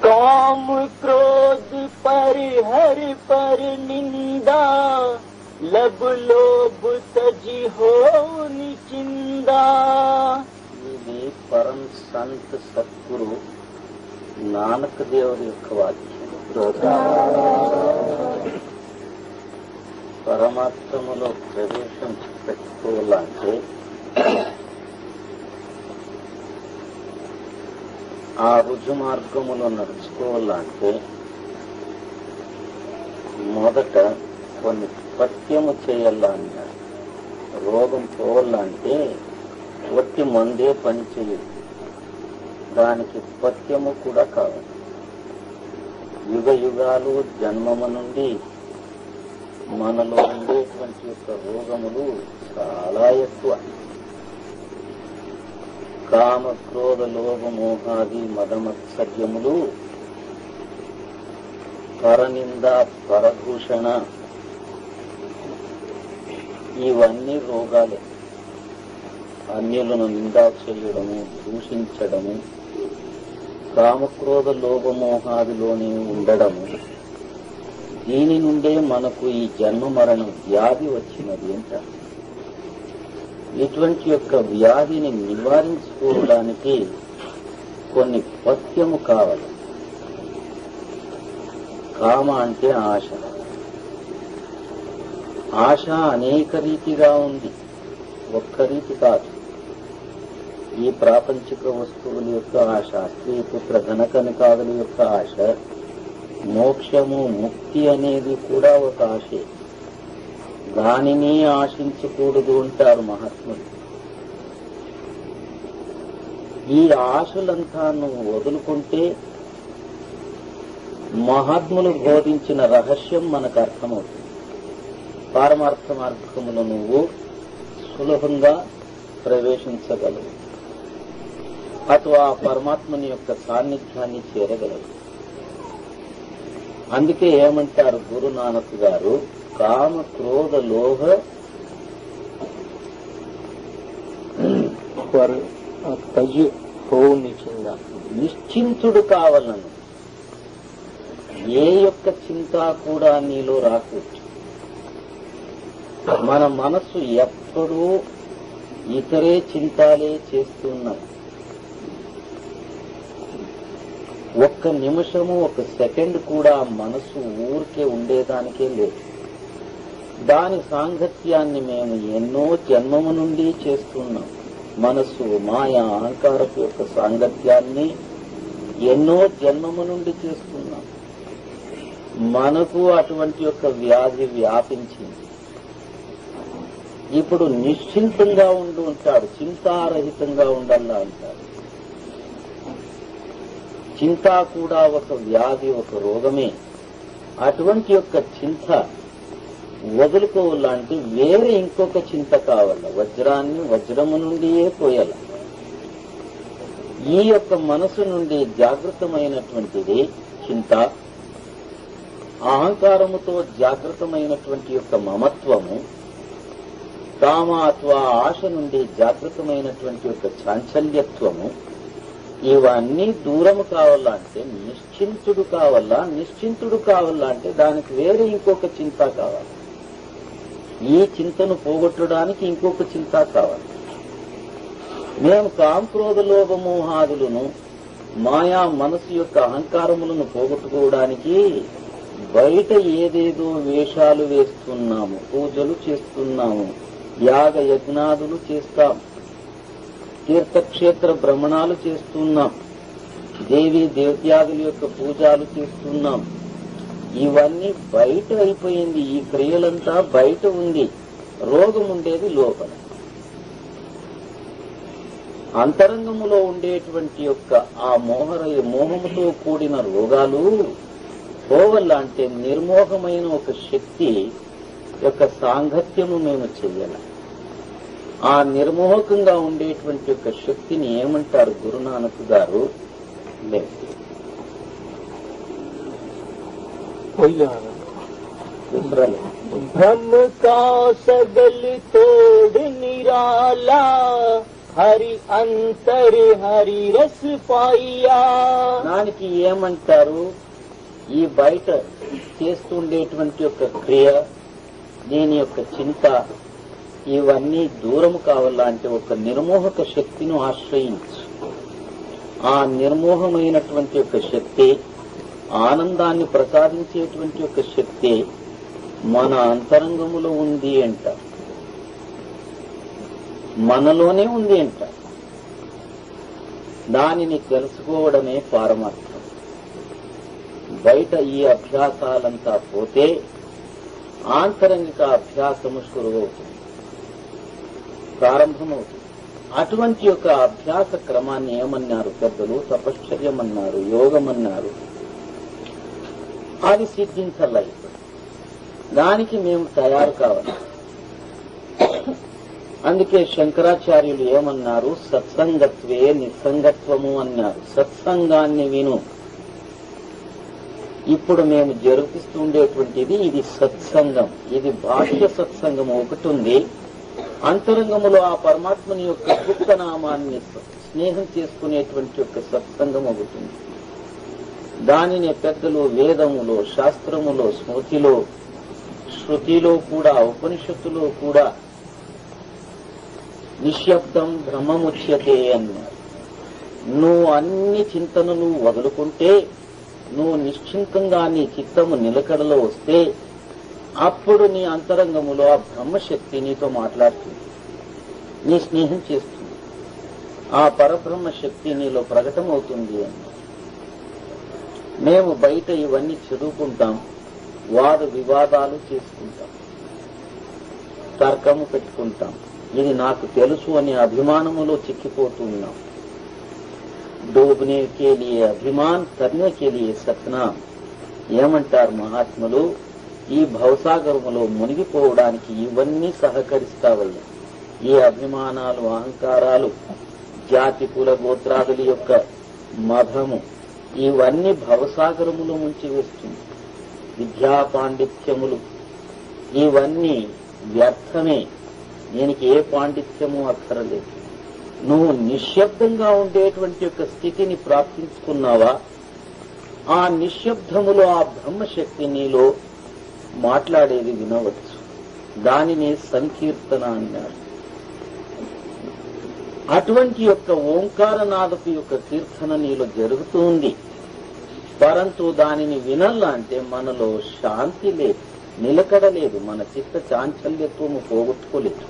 काम क्रोध पर हर पर निंदा, लब लोभ तजी हो निचिंदा। ఇది పరం సంత్ సద్గురు నానక్ దేవుడి యొక్క వాక్యం. పరమాత్మలో ప్రవేశం పెట్టుకోవాలంటే ఆ రుజు మార్గములో నడుచుకోవాలంటే మొదట కొన్ని పథ్యము చేయాలన్నాడు. రోగం పోవాలంటే ఒట్టి మందే పని చేయదు, దానికి పథ్యము కూడా కావాలి. యుగ యుగాలు జన్మము నుండి మనలో ఉండేటువంటి యొక్క రోగములు చాలా ఎక్కువ. కామ క్రోధ లోభ మోహాది మదమత్సర్యములు, పరనింద పరదూషణ, ఇవన్నీ రోగాలే. అన్యులను నిందా చేయడము, దూషించడము, కామక్రోధ లోభమోహాదిలోనే ఉండడము, దీని నుండే మనకు ఈ జన్మ మరణం వ్యాధి వచ్చినది అంటారు. ఇటువంటి యొక్క వ్యాధిని నివారించుకోవడానికి కొన్ని పథ్యము కావాలి. కామ అంటే ఆశ. ఆశ అనేక రీతిగా ఉంది, ఒక్క రీతి కాదు. ఈ ప్రాపంచిక వస్తువుల యొక్క ఆశ, స్త్రీ పుత్ర ధనకనకాదుల యొక్క ఆశ, మోక్షము ముక్తి అనేది కూడా ఒక ఆశే. దానిని ఆశించకూడదు అంటారు మహాత్ములు. ఈ ఆశలంతా నువ్వు వదులుకుంటే మహాత్ములు బోధించిన రహస్యం మనకు అర్థమవుతుంది. పారమార్థ మార్గములో నువ్వు సులభంగా ప్రవేశించగలవు, అథవా ఆ పరమాత్మని యొక్క సాన్నిధ్యాన్ని చేరగలవు. అందుకే ఏమంటారు గురునానక్ గారు, కామ క్రోధ లోభ నిశ్చింతుడు కావాలను. ఏ యొక్క చింత కూడా నీలో రాకూడదు. మన మనస్సు ఎప్పుడూ ఇతరే చింతాలే చేస్తున్నాం. ఒక్క నిమిషము, ఒక సెకండ్ కూడా మనసు ఊరికే ఉండేదానికే లేదు. దాని సాంగత్యాన్ని మేము ఎన్నో జన్మము నుండి చేస్తున్నాం. మనస్సు మాయ అహంకారపు యొక్క సాంగత్యాన్ని ఎన్నో జన్మము నుండి చేస్తున్నాం. మనకు అటువంటి యొక్క వ్యాధి వ్యాపించింది. ఇప్పుడు నిశ్చింతంగా ఉండి ఉంటాడు, చింతారహితంగా ఉండాలా అంటారు. చింత కూడా ఒక వ్యాధి, ఒక రోగమే. అటువంటి యొక్క చింత వదులుకోవాలంటే వేరే ఇంకొక చింత కావాల. వజ్రాన్ని వజ్రము నుండియే పోయాల. ఈ యొక్క మనసు నుండి జాగృతమైనటువంటిది చింత. అహంకారముతో జాగృతమైనటువంటి యొక్క మమత్వము, కామ అథవా ఆశ నుండి జాగృతమైనటువంటి యొక్క చాంచల్యత్వము, ఇవన్నీ దూరము కావాలంటే నిశ్చింతుడు కావాలా. నిశ్చింతుడు కావాలంటే దానికి వేరే ఇంకొక చింత కావాలి. ఈ చింతను పోగొట్టడానికి ఇంకొక చింత కావాలి. మేము కామక్రోధ లోభమోహాదులను, మాయా మనసు యొక్క అహంకారములను పోగొట్టుకోవడానికి బయట ఏదేదో వేషాలు వేస్తున్నాము, పూజలు చేస్తున్నాము, యాగ యజ్ఞాదులు చేస్తాం, తీర్థక్షేత్ర భ్రమణాలు చేస్తున్నాం, దేవీ దేవత్యాదుల యొక్క పూజలు చేస్తున్నాం. ఇవన్నీ బయట అయిపోయింది. ఈ క్రియలంతా బయట ఉంది. రోగం ఉండేది లోపల. అంతరంగములో ఉండేటువంటి యొక్క ఆ మోహముతో కూడిన రోగాలు పోవాలంటే నిర్మోహమైన ఒక శక్తి యొక్క సాంగత్యము మేము చెయ్యాలి. ఆ నిర్మోహకంగా ఉండేటువంటి యొక్క శక్తిని ఏమంటారు గురునానక్ గారు? दूसरा ले। भ्रम का सगल तोड़ निराला, हरि अंतर हरि रस पाइया। దానికి ఏమంటారు? ఈ బయట చేస్తుండేటువంటి యొక్క క్రియ, దీని యొక్క చింత, ఇవన్నీ దూరం కావాలంటే ఒక నిర్మోహక శక్తిని ఆశ్రయించు. ఆ నిర్మోహమైనటువంటి యొక్క శక్తి, ఆనందాన్ని ప్రసాదించేటువంటి యొక్క శక్తి మన అంతరంగములో ఉంది అంట, మనలోనే ఉంది అంట. దానిని తెలుసుకోవడమే పారమార్థం. బయట ఈ అభ్యాసాలంతా పోతే ఆంతరంగిక అభ్యాసము శురువవుతుంది, ప్రారంభమవుతుంది. అటువంటి యొక్క అభ్యాస క్రమాన్ని ఏమన్నారు పెద్దలు? తపశ్చర్యమన్నారు, యోగమన్నారు. అది సిద్ధించాల. దానికి మేము తయారు కావాలి. అందుకే శంకరాచార్యులు ఏమన్నారు? సత్సంగత్వే నిస్సంగత్వము అన్నారు. సత్సంగాన్ని విను. ఇప్పుడు మేము జరిపిస్తుండేటువంటిది ఇది సత్సంగం. ఇది బాహ్య సత్సంగం ఒకటి ఉంది. అంతరంగములో ఆ పరమాత్మని యొక్క గుప్త నామాన్ని స్నేహం చేసుకునేటువంటి యొక్క సత్సంగం ఒకటి ఉంది. దానిని పెద్దలు వేదములో, శాస్త్రములో, స్మృతిలో, శృతిలో కూడా, ఉపనిషత్తులో కూడా నిశ్శబ్దం బ్రహ్మముచ్యతే అన్నారు. నువ్వు అన్ని చింతనలు వదులుకుంటే, నువ్వు నిశ్చింతంగా నీ చిత్తము నిలకడలో వస్తే, అప్పుడు నీ అంతరంగములో ఆ బ్రహ్మశక్తి నీతో మాట్లాడుతుంది, నీ స్నేహం చేస్తుంది. ఆ పరబ్రహ్మ శక్తి నీలో ప్రకటమవుతుంది అన్నారు. మేము బయట ఇవన్నీ చదువుకుంటాం, వాద వివాదాలు చేసుకుంటాం, తర్కము పెట్టుకుంటాం. ఇది నాకు తెలుసు అనే అభిమానములో చిక్కిపోతున్నాం. डूबने के लिए अभिमान, करने के लिए सपना. ఏమంటారు మహాత్ములు? ఈ భవసాగరములో మునిగిపోవడానికి ఇవన్నీ సహకరిస్తావయ్యా. ఈ అభిమానాలు, అహంకారాలు, జాతి కుల గోత్రాదుల యొక్క మధము, ఇవన్నీ భవసాగరములో ముంచి వేస్తుంది. విద్యా పాండిత్యములు ఇవన్నీ వ్యర్థమే. దీనికి ఏ పాండిత్యము అక్కరలేదు. నువ్వు నిశ్శబ్దంగా ఉండేటువంటి యొక్క స్థితిని ప్రాప్తించుకున్నావా? ఆ నిశ్శబ్దములో ఆ బ్రహ్మశక్తి నీలో మాట్లాడేది వినవచ్చు. దానిని సంకీర్తన అన్నారు. అటువంటి యొక్క ఓంకారనాదపు యొక్క కీర్తన నీలో జరుగుతుంది. పరంతు దానిని వినాలంటే మనలో శాంతి లేదు, నిలకడ లేదు. మన చిత్త చాంచల్యత్వము పోగొట్టుకోలేదు.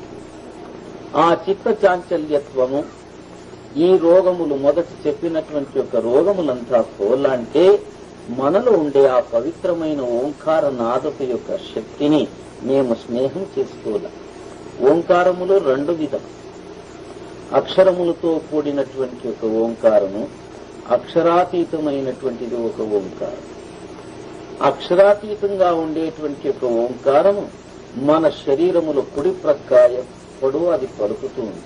ఆ చిత్త చాంచల్యత్వము, ఈ రోగములు మొదట చెప్పినటువంటి యొక్క రోగములంతా పోలాంటే మనలో ఉండే ఆ పవిత్రమైన ఓంకార నాదపు యొక్క శక్తిని మేము స్నేహం చేసుకోవాలి. ఓంకారములు రెండు విధం. అక్షరములతో కూడినటువంటి ఒక ఓంకారము, అక్షరాతీతమైనటువంటిది ఒక ఓంకారం. అక్షరాతీతంగా ఉండేటువంటి ఒక ఓంకారము మన శరీరములో కుడి ప్రక్క ఎప్పుడు అది పలుకుతుంది.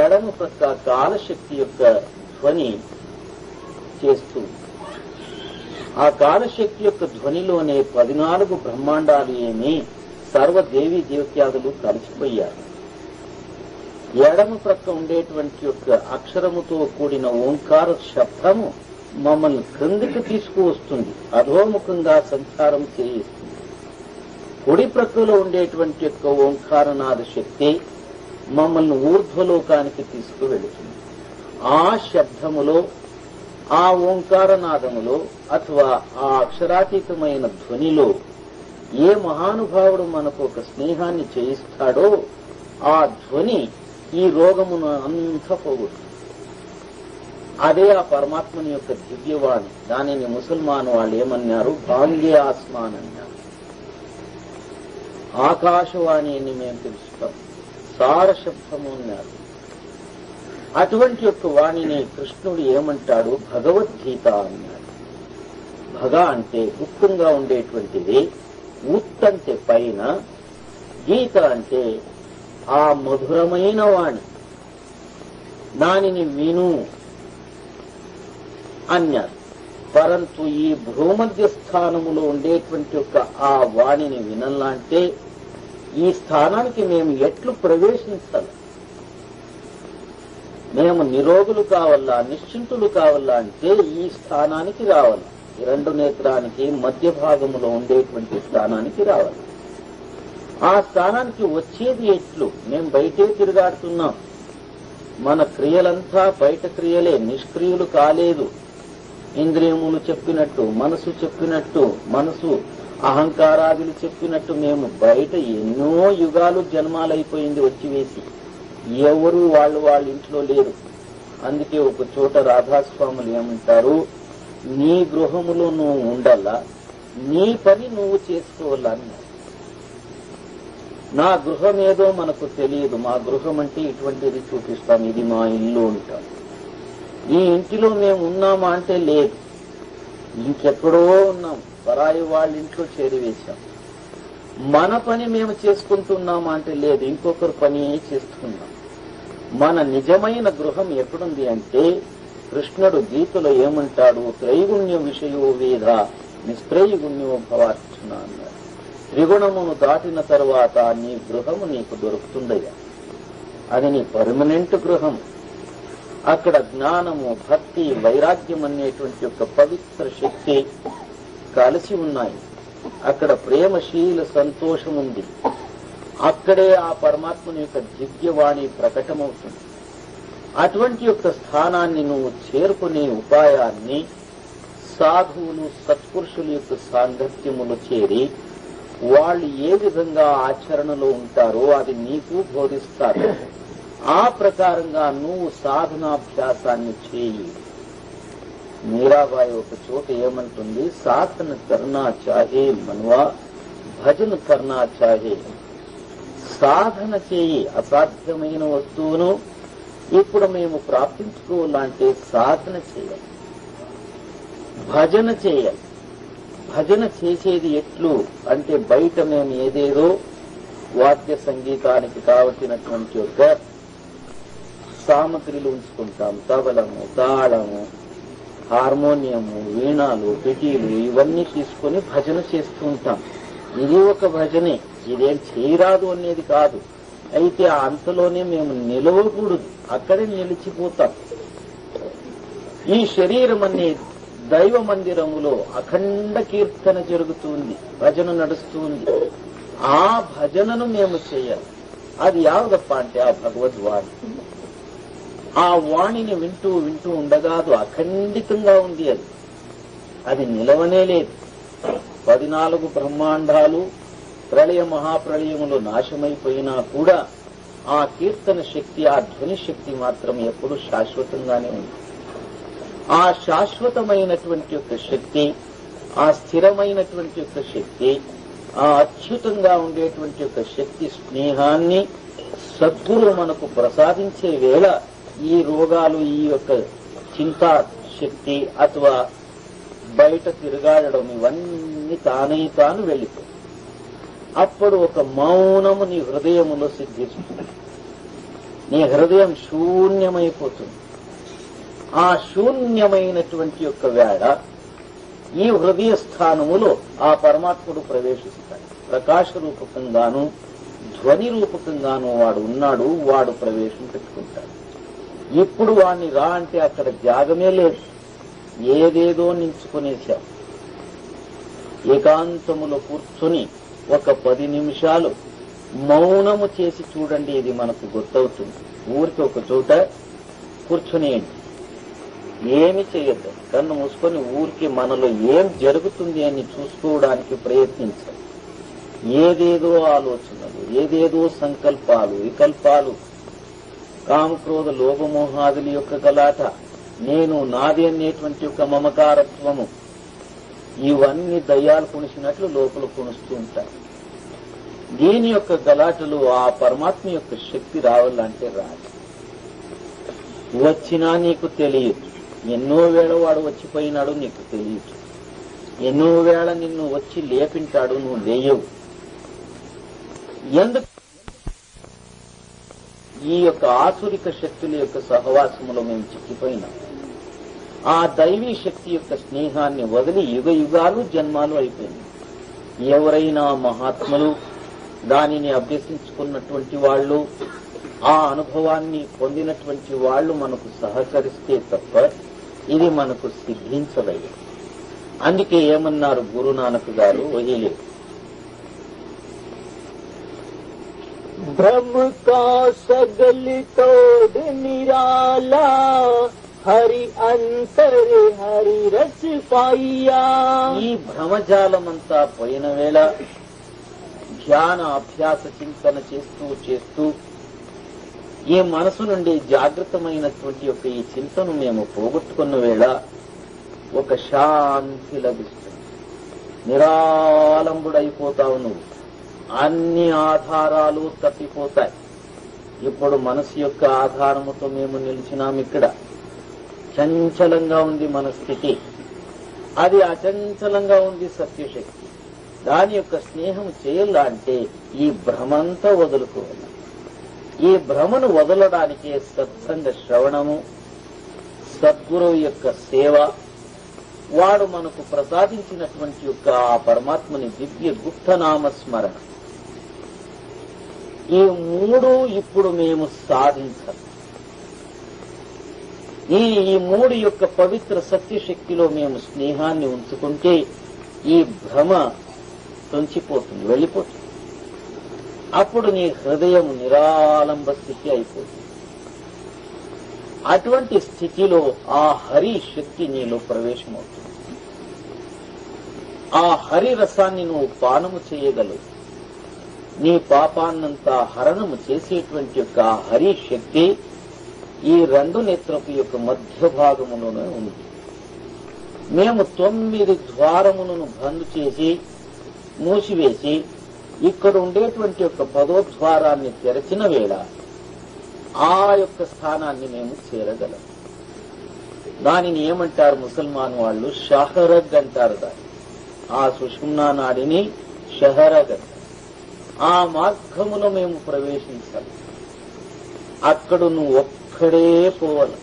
ఎడమ ప్రక్క కాలశక్తి యొక్క ధ్వని చేస్తుంది. ఆ కాలశక్తి యొక్క ధ్వనిలోనే 14 బ్రహ్మాండాలు ఏమి సర్వదేవీ దేవత్యాదులు కలిసిపోయారు. ఎడమ ప్రక్క ఉండేటువంటి యొక్క అక్షరముతో కూడిన ఓంకార శబ్దము మమ్మల్ని క్రిందికి తీసుకువస్తుంది, అధోముఖంగా సంచారం చేయిస్తుంది. కుడి ప్రక్కలో ఉండేటువంటి యొక్క ఓంకారనాద శక్తి మమ్మల్ని ఊర్ధ్వలోకానికి తీసుకువెళుతుంది. ఆ శబ్దములో, ఆ ఓంకారనాదములో అథవా ఆ అక్షరాతీతమైన ధ్వనిలో ఏ మహానుభావుడు మనకు ఒక స్నేహాన్ని చేయిస్తాడో ఆ ధ్వని ఈ రోగమును అంతా పోగొట్టు. అదే ఆ పరమాత్మని యొక్క దివ్యవాణి. దానిని ముసల్మాన్ వాళ్ళు ఏమన్నారు? బాంగే ఆస్మాన్ అన్నారు. ఆకాశవాణి అని మేము తెలుస్తాం. సారశబ్దము అన్నారు. అటువంటి యొక్క వాణిని కృష్ణుడు ఏమంటాడు? భగవద్గీత అన్నాడు. భగ అంటే గుప్తంగా ఉండేటువంటిది, ఉత్ అంటే పైన, గీత అంటే ఆ మధురమైన వాణి. దానిని విను అన్నారు. పరంతు ఈ భూమధ్య స్థానములో ఉండేటువంటి యొక్క ఆ వాణిని వినాలంటే ఈ స్థానానికి మేము ఎట్లు ప్రవేశించాలి? మేము నిరోగులు కావాలా, నిశ్చింతులు కావాలా అంటే ఈ స్థానానికి రావాలి. ఈ రెండు నేత్రానికి మధ్య భాగములో ఉండేటువంటి స్థానానికి రావాలి. ఆ స్థానానికి వచ్చేది ఎట్లు? మేము బయటే తిరుగాడుతున్నాం. మన క్రియలంతా బయట క్రియలే, నిష్క్రియులు కాలేదు. ఇంద్రియములు చెప్పినట్టు, మనసు చెప్పినట్టు, మనసు అహంకారాదులు చెప్పినట్టు మేము బయట ఎన్నో యుగాలు జన్మాలైపోయింది వచ్చి వేసి. ఎవరు వాళ్ళ ఇంట్లో లేరు. అందుకే ఒక చోట రాధాస్వాములు ఏమంటారు, నీ గృహములో నువ్వు ఉండాలా, నీ పని నువ్వు చేసుకోవాలన్నారు. నా గృహం ఏదో మనకు తెలియదు. మా గృహం అంటే ఇటువంటిది చూపిస్తాం, ఇది మా ఇల్లు ఉంటాం. ఈ ఇంటిలో మేము ఉన్నామా అంటే లేదు, ఇంకెక్కడో ఉన్నాం, పరాయి వాళ్ళ ఇంట్లో చేరివేశాం. మన పని మేము చేసుకుంటున్నామా అంటే లేదు, ఇంకొకరు పని చేస్తున్నాం. మన నిజమైన గృహం ఎక్కడుంది అంటే కృష్ణుడు గీతలో ఏమంటాడు, త్రైగుణ్య విషయో వేద నిస్త్రైగుణ్యో భవార్చన అన్నాడు. త్రిగుణమును దాటిన తరువాత నీ గృహము నీకు దొరుకుతుందయ్యా. అది నీ పర్మనెంట్ గృహం. అక్కడ జ్ఞానము, భక్తి, వైరాగ్యం అనేటువంటి యొక్క పవిత్ర శక్తి కలిసి ఉన్నాయి. అక్కడ ప్రేమశీల సంతోషం ఉంది. అక్కడే ఆ పరమాత్మని యొక్క దివ్యవాణి ప్రకటమవుతుంది. అటువంటి యొక్క స్థానాన్ని నువ్వు చేరుకునే ఉపాయాన్ని సాధువులు, సత్పురుషుల యొక్క సాంగత్యములు చేరి వాళ్ళు ఏ విధంగా ఆచరణలో ఉంటారో అది నీకు బోధిస్తారు. ఆ ప్రకారంగా నువ్వు సాధనాభ్యాసాన్ని చేయి. మీరాబాయి ఒక చోట ఏమంటుంది, సాధన కర్నా చాహే మన్వా, భజన కర్నా చాహే. సాధన చేయి. అసాధ్యమైన వస్తువును ఇప్పుడు మేము ప్రాప్తించుకోవాలంటే సాధన చేయాలి, భజన చేయాలి. భజన చేసేది ఎట్లు అంటే బయట మేము ఏదేదో వాద్య సంగీతానికి కావలసినటువంటి యొక్క సామగ్రిలు ఉంచుకుంటాం. తబలము, తాళము, హార్మోనియము, వీణాలు, పెటీలు ఇవన్నీ తీసుకుని భజన చేస్తూ ఉంటాం. ఇది ఒక భజనే, ఇదేం చేయరాదు అనేది కాదు. అయితే అంతలోనే మేము నిలవకూడదు, అక్కడే నిలిచిపోతాం. ఈ శరీరం అనేది దైవ మందిరములో అఖండ కీర్తన జరుగుతుంది, భజన నడుస్తుంది. ఆ భజనను మేము చేయాలి. అది యావదప్ప అంటే ఆ భగవద్వాణి. ఆ వాణిని వింటూ వింటూ ఉండగాదు, అఖండితంగా ఉంది. అది నిలవనే లేదు. 14 బ్రహ్మాండాలు ప్రళయ మహాప్రళయములు నాశమైపోయినా కూడా ఆ కీర్తన శక్తి, ఆ ధ్వని శక్తి మాత్రం ఎప్పుడూ శాశ్వతంగానే ఉంది. ఆ శాశ్వతమైనటువంటి యొక్క శక్తి, ఆ స్థిరమైనటువంటి యొక్క శక్తి, ఆ అచ్యుతంగా ఉండేటువంటి యొక్క శక్తి స్నేహాన్ని సద్గురు మనకు ప్రసాదించే వేళ ఈ రోగాలు, ఈ యొక్క చింతా శక్తి అథవా బయట తిరగాడడం ఇవన్నీ తానే తాను వెళ్ళిపోయి అప్పుడు ఒక మౌనము నీ హృదయములో సిద్ధిస్తుంది. నీ హృదయం శూన్యమైపోతుంది. ఆ శూన్యమైనటువంటి యొక్క వేళ ఈ హృదయ స్థానములో ఆ పరమాత్ముడు ప్రవేశిస్తాడు. ప్రకాశ రూపకంగాను ధ్వని రూపకంగాను వాడు ఉన్నాడు. వాడు ప్రవేశం పెట్టుకుంటాడు. ఇప్పుడు వాణ్ణి రా అంటే అక్కడ జాగమే లేదు, ఏదేదో నించుకునేశాం. ఏకాంతములో కూర్చొని ఒక 10 నిమిషాలు మౌనము చేసి చూడండి, ఇది మనకు గుర్తవుతుంది. ఊరికి ఒక చోట కూర్చునేయండి, ఏమి చేయొద్దు, కన్ను మూసుకొని ఊరికి మనలో ఏం జరుగుతుంది అని చూసుకోవడానికి ప్రయత్నించాలి. ఏదేదో ఆలోచనలు, ఏదేదో సంకల్పాలు, వికల్పాలు, కామక్రోధ లోభమోహాదుల యొక్క గలాట, నేను నాది అనేటువంటి యొక్క మమకారత్వము, ఇవన్నీ దయ్యాలు కొనిసినట్లు లోపల కొనుస్తూ ఉంటాయి. దీని యొక్క గలాటలు ఆ పరమాత్మ యొక్క శక్తి రావాలంటే రాదు. వచ్చినా నీకు తెలియదు. ఎన్నో వేళ వాడు వచ్చిపోయినాడు, నీకు తెలియదు. ఎన్నో వేళ నిన్ను వచ్చి లేపింటాడు, నువ్వు లేయవు. ఎందుకు? ఈ యొక్క ఆసురిక శక్తుల యొక్క సహవాసములో మేము చిక్కిపోయినాం. ఆ దైవీ శక్తి యొక్క స్నేహాన్ని వదిలి యుగ యుగాలు జన్మాలు అయిపోయింది. ఎవరైనా మహాత్ములు దానిని అభ్యసించుకున్నటువంటి వాళ్ళు, ఆ అనుభవాన్ని పొందినటువంటి వాళ్ళు మనకు సహకరిస్తే తప్ప ఇది మనకు సిద్ధించలేదు. అందుకే ఏమన్నారు గురునానక్ గారు, వహిలేదు भ्रम का सगल तोड़ निराला हरि अंतर हरि रस पाइया. ఈ భ్రమజాలమంతా పోయిన వేళ ధ్యాన అభ్యాస చింతన చేస్తూ చేస్తూ ఈ మనసు నుండి జాగృతమైనటువంటి యొక్క ఈ చింతను మేము పోగొట్టుకున్న వేళ ఒక శాంతి లభిస్తుంది. నిరాలంబుడైపోతావు నువ్వు. అన్ని ఆధారాలు తప్పిపోతాయి. ఇప్పుడు మనసు యొక్క ఆధారముతో మేము నిలిచినాం. ఇక్కడ చంచలంగా ఉంది మన స్థితి, అది అచంచలంగా ఉంది సత్యశక్తి. దాని యొక్క స్నేహం చేయాలా అంటే ఈ భ్రమంతా వదులుకోవాలి. ఈ భ్రమను వదలడానికే సత్సంగ శ్రవణము, సద్గురువు యొక్క సేవ, వాడు మనకు ప్రసాదించినటువంటి యొక్క ఆ పరమాత్మని దివ్య గుప్తనామ స్మరణ, ఈ మూడు ఇప్పుడు మేము సాధించాలి. ఈ మూడు యొక్క పవిత్ర సత్యశక్తిలో మేము స్నేహాన్ని ఉంచుకుంటే ఈ భ్రమ తొంచిపోతుంది, వెళ్ళిపోతుంది. అప్పుడు నీ హృదయం నిరాలంబ స్థితి అయిపోతుంది. అటువంటి స్థితిలో ఆ హరి శక్తి నీలో ప్రవేశమవుతుంది. ఆ హరి రసాన్ని నువ్వు పానము చేయగలవు. నీ పాపాన్నంతా హరణము చేసేటువంటి యొక్క ఆ హరి శక్తి ఈ రెండు నేత్రపు యొక్క మధ్య భాగములోనే ఉంది. మేము 9 ద్వారములను బంద్ చేసి మూసివేసి ఇక్కడ ఉండేటువంటి యొక్క 10వ ద్వారాన్ని తెరచిన వేళ ఆ యొక్క స్థానాన్ని మేము చేరగలం. దానిని ఏమంటారు ముసల్మాన్ వాళ్ళు? షహరగ్ అంటారు. దాన్ని ఆ సుషుమ్నా నాడిని షహరగ్ అంటారు. ఆ మార్గములో మేము ప్రవేశించాలి. అక్కడ నువ్వు ఒక్కడే పోవాలి.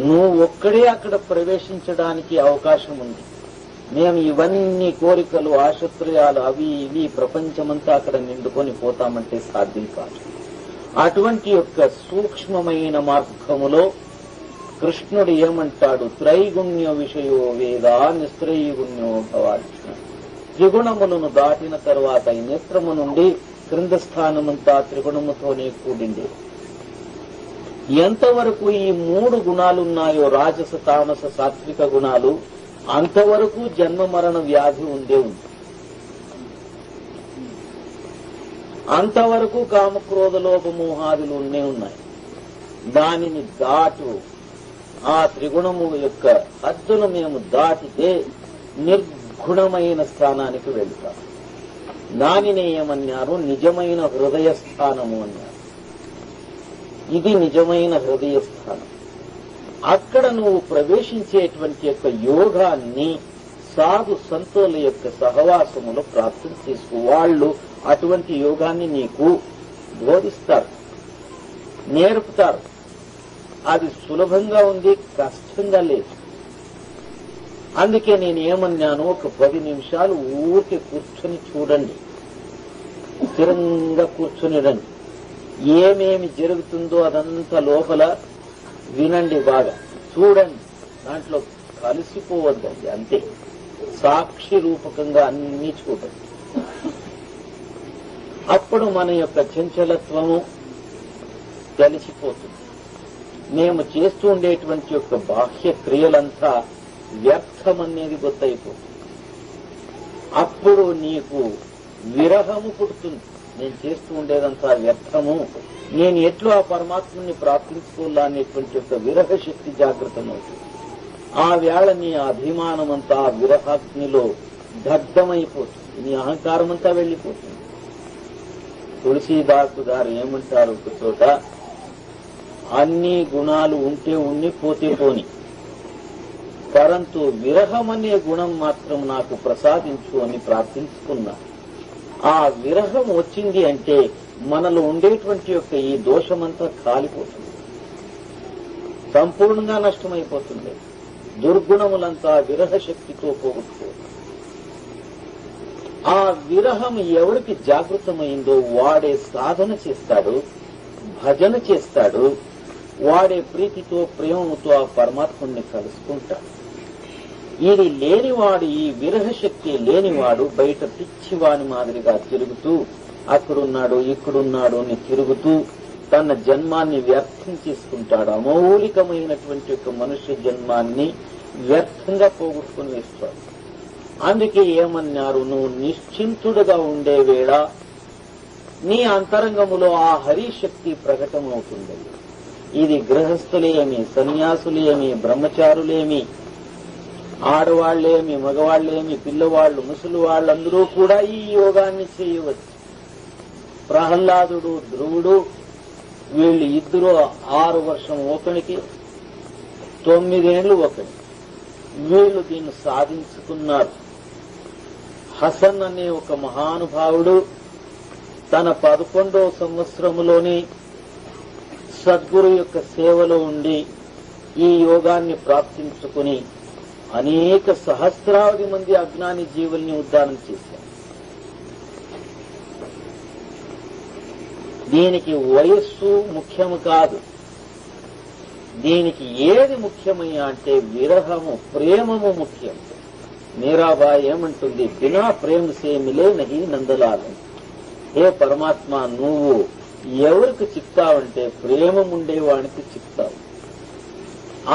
నువ్వు ఒక్కడే అక్కడ ప్రవేశించడానికి అవకాశం ఉంది. మేము ఇవన్నీ కోరికలు, ఆశత్రయాలు, అవి ఇవి ప్రపంచమంతా అక్కడ నిండుకొని పోతామంటే సాధ్యం కాదు. అటువంటి యొక్క సూక్ష్మమైన మార్గములో కృష్ణుడు ఏమంటాడు? త్రైగుణ్య విషయో వేద నిస్త్రైగుణ్యో భవార్జున. త్రిగుణములను దాటిన తర్వాత ఈ నేత్రము నుండి క్రింద స్థానమంతా త్రిగుణముతోనే కూడింది. ఎంతవరకు ఈ 3 గుణాలున్నాయో, రాజస తామస సాత్విక గుణాలు, అంతవరకు జన్మ మరణ వ్యాధి ఉందే ఉంది. అంతవరకు కామక్రోధ లోభ మోహాదులు ఉన్నాయి. దానిని దాటు ఆ త్రిగుణము యొక్క హద్దును మేము దాటితే నిర్గుణమైన స్థానానికి వెళ్తాం. దానినే ఏమన్నారు? నిజమైన హృదయ స్థానము అన్నారు. ఇది నిజమైన హృదయ స్థానం. అక్కడ నువ్వు ప్రవేశించేటువంటి యొక్క యోగాన్ని సాధు సంతుల యొక్క సహవాసములో ప్రాప్తం చేసుకో. వాళ్ళు అటువంటి యోగాన్ని నీకు బోధిస్తారు, నేర్పుతారు. అది సులభంగా ఉంది, కష్టంగా లేదు. అందుకే నేను ఏమన్నాను? ఒక 10 నిమిషాలు ఊరికి కూర్చొని చూడండి, స్థిరంగా కూర్చొని రండి. ఏమేమి జరుగుతుందో అదంతా లోపల వినండి, బాగా చూడండి. దాంట్లో కలిసిపోవద్దండి, అంతే. సాక్షి రూపకంగా అన్ని చూడండి. అప్పుడు మన యొక్క చంచలత్వము తెలిసిపోతుంది. మేము చేస్తూ ఉండేటువంటి యొక్క బాహ్య క్రియలంతా వ్యర్థమనేది గుర్తయిపోతుంది. అప్పుడు నీకు విరహము పుడుతుంది. నేను చేస్తూ ఉండేదంతా వ్యర్థము, నేను ఎట్లు ఆ పరమాత్మని ప్రార్థించుకోవాలా అనేటువంటి యొక్క విరహ శక్తి జాగృతమవుతుంది. ఆ వేళ నీ అభిమానమంతా విరహాగ్నిలో దగ్ధమైపోతుంది. నీ అహంకారమంతా వెళ్లిపోతుంది. తులసీదాసు గారు ఏమంటారు ఒక చోట? అన్ని గుణాలు ఉంటే ఉన్ని, పోతే పోని, పరంతు విరహం అనే గుణం మాత్రం నాకు ప్రసాదించు అని ప్రార్థించుకున్నా. ఆ విరహం వచ్చింది అంటే మనలో ఉండేటువంటి యొక్క ఈ దోషమంతా కాలిపోతుంది. సంపూర్ణంగా నష్టమైపోతుంది. దుర్గుణములంతా విరహ శక్తితో పోగొట్టుకో. ఆ విరహం ఎవరికి జాగృతమైందో వాడే సాధన చేస్తాడు, భజన చేస్తాడు, వాడే ప్రీతితో ప్రేమతో ఆ పరమాత్ముడిని కలుసుకుంటాడు. ఇది లేనివాడు, ఈ విరహ శక్తి లేనివాడు బయట పిచ్చివాని మాదిరిగా తిరుగుతూ అక్కడున్నాడు ఇక్కడున్నాడు అని తిరుగుతూ తన జన్మాన్ని వ్యర్థం చేసుకుంటాడు. అమౌలికమైనటువంటి ఒక మనుష్య జన్మాన్ని వ్యర్థంగా పోగొట్టుకుని వేస్తాడు. అందుకే ఏమన్నారు, నువ్వు నిశ్చింతుడుగా ఉండే వేళ నీ అంతరంగములో ఆ హరిశక్తి ప్రకటమవుతుంది. ఇది గృహస్థులేమి, సన్యాసులేమి, బ్రహ్మచారులేమి, ఆడవాళ్లేమి, మగవాళ్లేమి, పిల్లవాళ్లు, ముసలి వాళ్ళందరూ కూడా ఈ యోగాన్ని చేయవచ్చు. ప్రహ్లాదుడు, ధ్రువుడు వీళ్ళు ఇద్దరు 6 వర్షం ఒకనికి, 9 ఏళ్లు ఒకటి. వీళ్ళు దీన్ని సాధించుకున్నారు. హసన్ అనే ఒక మహానుభావుడు తన 11వ సంవత్సరములోని సద్గురు యొక్క సేవలో ఉండి ఈ యోగాన్ని ప్రాప్తించుకుని అనేక సహస్రావధి మంది అజ్ఞాని జీవుల్ని ఉద్ధారం చేశారు. దీనికి వయస్సు ముఖ్యము కాదు. దీనికి ఏది ముఖ్యమయ్యా అంటే విరహము, ప్రేమము ముఖ్యం. మీరాబాయి ఏమంటుంది, బినా ప్రేమ సే మిలే నహి నందలాల్. హే పరమాత్మ, నువ్వు ఎవరికి చిక్తావంటే ప్రేమముండేవానికి చిక్తావు.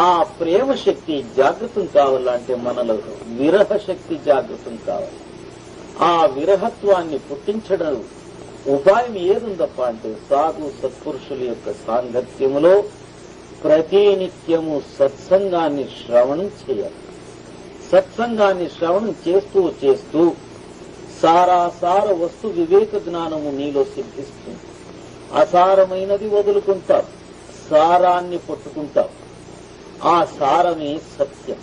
ఆ ప్రేమ శక్తి జాగృతం కావాలంటే మనలో విరహ శక్తి జాగృతం కావాలి. ఆ విరహత్వాన్ని పుట్టించడం ఉపాయం ఏదుందప్ప అంటే సాధు సత్పురుషుల యొక్క సాంగత్యములో ప్రతినిత్యము సత్సంగాన్ని శ్రవణం చేయాలి. సత్సంగాన్ని శ్రవణం చేస్తూ చేస్తూ సారాసార వస్తు వివేక జ్ఞానము నీలో సిద్ధిస్తుంది. అసారమైనది వదులుకుంటాం, సారాన్ని పట్టుకుంటాం. ఆ సారమే సత్యం.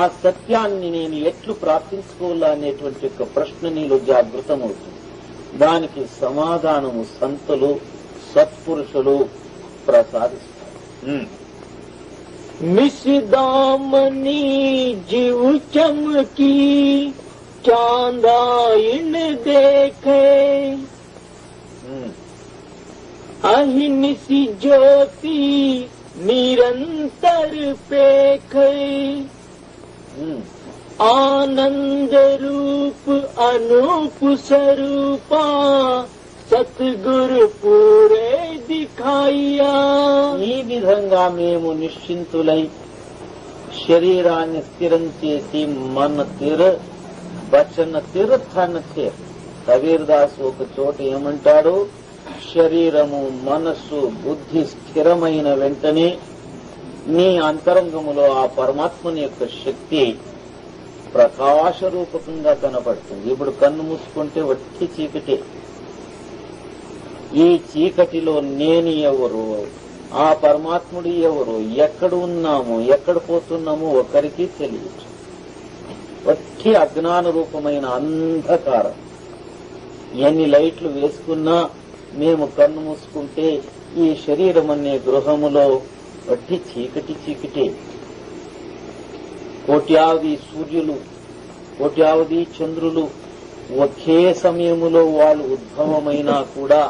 ఆ సత్యాన్ని నేను ఎట్లు ప్రాప్తించుకోవాలా అనేటువంటి ఒక ప్రశ్న నీలో జాగృతమవుతుంది. దానికి సమాధానము సంతులు, సత్పురుషులు ప్రసాదిస్తారు. मिसदामनी जीव चमकी चांदाइन देखे अहिनिसी ज्योति निरंतर पेखे आनंद रूप अनूप स्वरूपा సద్గురు పూరే దిఖాయ్యా. ఈ విధంగా మేము నిశ్చింతులై శరీరాన్ని స్థిరం చేసి మన తిర వచన తీర్థన తీర్. కబీర్దాసు ఒక చోట ఏమంటాడు, శరీరము, మనస్సు, బుద్ధి స్థిరమైన వెంటనే నీ అంతరంగములో ఆ పరమాత్మని యొక్క శక్తి ప్రకాశ రూపకంగా కనపడుతుంది. ఇప్పుడు కన్ను మూసుకుంటే వట్టి చీకటే. ఈ చీకటిలో నేను ఎవరు, ఆ పరమాత్ముడు ఎవరు, ఎక్కడ ఉన్నాము, ఎక్కడ పోతున్నాము ఒకరికి తెలియదు. వట్టి అజ్ఞాన రూపమైన అంధకారం. ఎన్ని లైట్లు వేసుకున్నా మేము కన్ను మూసుకుంటే ఈ శరీరం అనే గృహములో వట్టి చీకటే. కోట్యావధి సూర్యులు, కోట్యావధి చంద్రులు ఒకే సమయములో వాళ్ళు ఉద్భవమైనా కూడా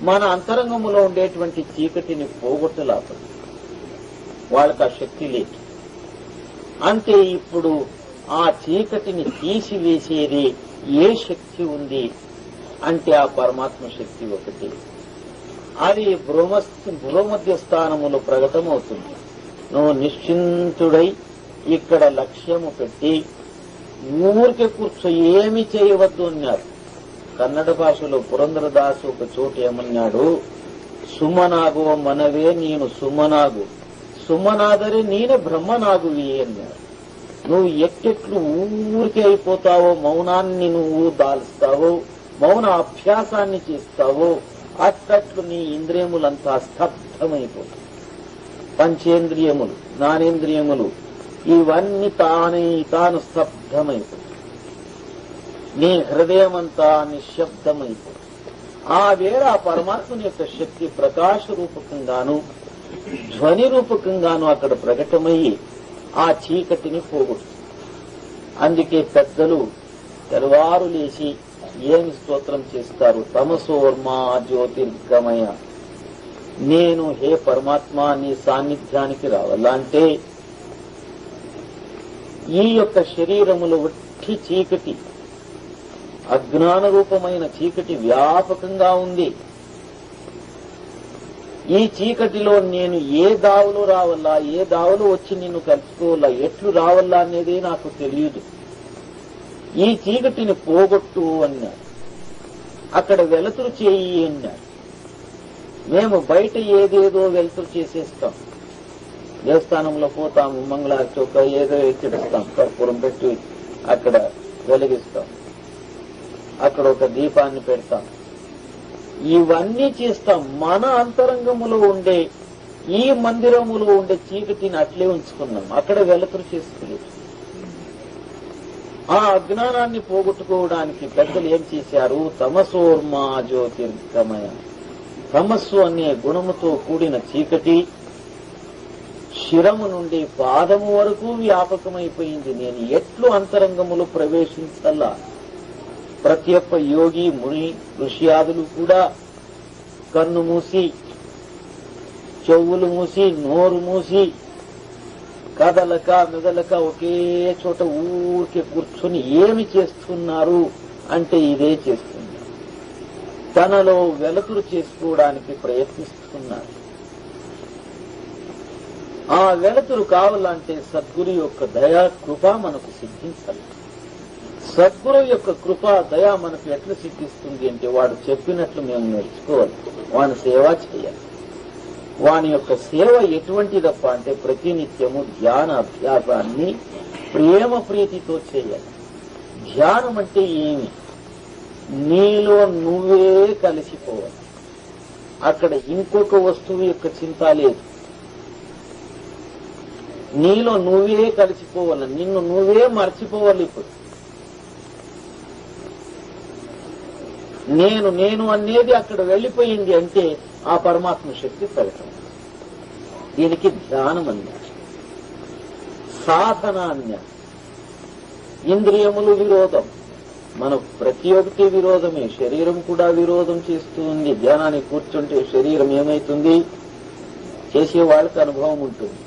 మన అంతరంగములో ఉండేటువంటి చీకటిని పోగొట్టలేక వాళ్ళకి ఆ శక్తి లేదు. అంటే ఇప్పుడు ఆ చీకటిని తీసివేసేది ఏ శక్తి ఉంది అంటే ఆ పరమాత్మ శక్తి ఒకటి. అది భూమధ్య స్థానములో ప్రకటమవుతుంది. నువ్వు నిశ్చింతుడై ఇక్కడ లక్ష్యము పెట్టి ఊరికే కూర్చో, ఏమి చేయవద్దు అన్నారు. కన్నడ భాషలో పురంధరదాసు ఒక చోటు ఏమన్నాడు, సుమనాగు మనవే నేను సుమనాగు, సుమనాదరే నేనే బ్రహ్మనాగువి అన్నాడు. నువ్వు ఎట్టెట్లు ఊరికే అయిపోతావో, మౌనాన్ని నువ్వు దాల్స్తావో, మౌన అభ్యాసాన్ని చేస్తావో అట్టట్లు నీ ఇంద్రియములంతా స్తబ్ధమైపోతాయి. పంచేంద్రియములు, జ్ఞానేంద్రియములు ఇవన్నీ తాను స్తబ్ధమైపోతాయి. నీ హృదయమంతా నిశ్శబ్దమైపోతుంది. ఆ వేళ ఆ పరమాత్మని యొక్క శక్తి ప్రకాశ రూపకంగాను ధ్వని రూపకంగాను అక్కడ ప్రకటమయ్యి ఆ చీకటిని పోగొట్టు. అందుకే పెద్దలు తెల్లవారు లేచి ఏమి స్తోత్రం చేస్తారు? తమసోర్మా జ్యోతిర్గమయ. నేను హే పరమాత్మ నీ సాన్నిధ్యానికి రావాలంటే ఈ యొక్క శరీరములో ఒట్టి చీకటి, అజ్ఞాన రూపమైన చీకటి వ్యాపకంగా ఉంది. ఈ చీకటిలో నేను ఏ దావులో రావాలా, ఏ దావులో వచ్చి నిన్ను కలుసుకోవాలా, ఎట్లు రావాలా అనేది నాకు తెలియదు. ఈ చీకటిని పోగొట్టు అన్నారు. అక్కడ వెలుతురు చేయి అన్నారు. మేము బయట ఏదేదో వెలుతురు చేసేస్తాం. దేవస్థానంలో పోతాము, మంగళారతి చౌక ఏదో ఎక్కిస్తాం, కర్పూరం పెట్టి అక్కడ వెలిగిస్తాం, అక్కడ ఒక దీపాన్ని పెడతాం. ఇవన్నీ చేస్తాం. మన అంతరంగములో ఉండే ఈ మందిరములో ఉండే చీకటిని అట్లే ఉంచుకున్నాం, అక్కడ వెలుతురు చేసుకోలేదు. ఆ అజ్ఞానాన్ని పోగొట్టుకోవడానికి పెద్దలు ఏం చేశారు? తమసోర్మా జ్యోతిర్గమయ. తమస్సు అనే గుణముతో కూడిన చీకటి శిరము నుండి పాదము వరకు వ్యాపకమైపోయింది. నేను ఎట్లు అంతరంగములో ప్రవేశించల్లా? ప్రతి ఒక్క యోగి, ముని, ఋష్యాదులు కూడా కన్ను మూసి, చెవులు మూసి, నోరు మూసి, కదలక మెదలక ఒకే చోట ఊరికే కూర్చొని ఏమి చేస్తున్నారు అంటే ఇదే చేస్తున్నారు. తనలో వెలుతురు చేసుకోవడానికి ప్రయత్నిస్తున్నారు. ఆ వెలుతురు కావాలంటే సద్గురు యొక్క దయా కృప మనకు సిద్ధించాలి. సద్గురు యొక్క కృప దయ మనకు ఎట్లా సిద్ధిస్తుంది అంటే వాడు చెప్పినట్లు మేము నేర్చుకోవాలి, వాని సేవ చేయాలి. వాని యొక్క సేవ ఎటువంటిదప్ప అంటే ప్రతినిత్యము ధ్యాన అభ్యాసాన్ని ప్రేమ ప్రీతితో చేయాలి. ధ్యానం అంటే ఏమి? నీలో నువ్వే కలిసిపోవాలి. అక్కడ ఇంకొక వస్తువు యొక్క చింత లేదు. నీలో నువ్వే కలిసిపోవాలి, నిన్ను నువ్వే మర్చిపోవాలి. ఇప్పుడు నేను నేను అనేది అక్కడ వెళ్లిపోయింది అంటే ఆ పరమాత్మ శక్తి ఫలితం. దీనికి ధ్యానం అన్నారు, సాధన అన్నారు. ఇంద్రియములు విరోధం, మన ప్రతి ఒక్కటి విరోధమే. శరీరం కూడా విరోధం చేస్తూ ఉంది. ధ్యానానికి కూర్చుంటే శరీరం ఏమైతుంది? చేసే వాళ్ళకి అనుభవం ఉంటుంది.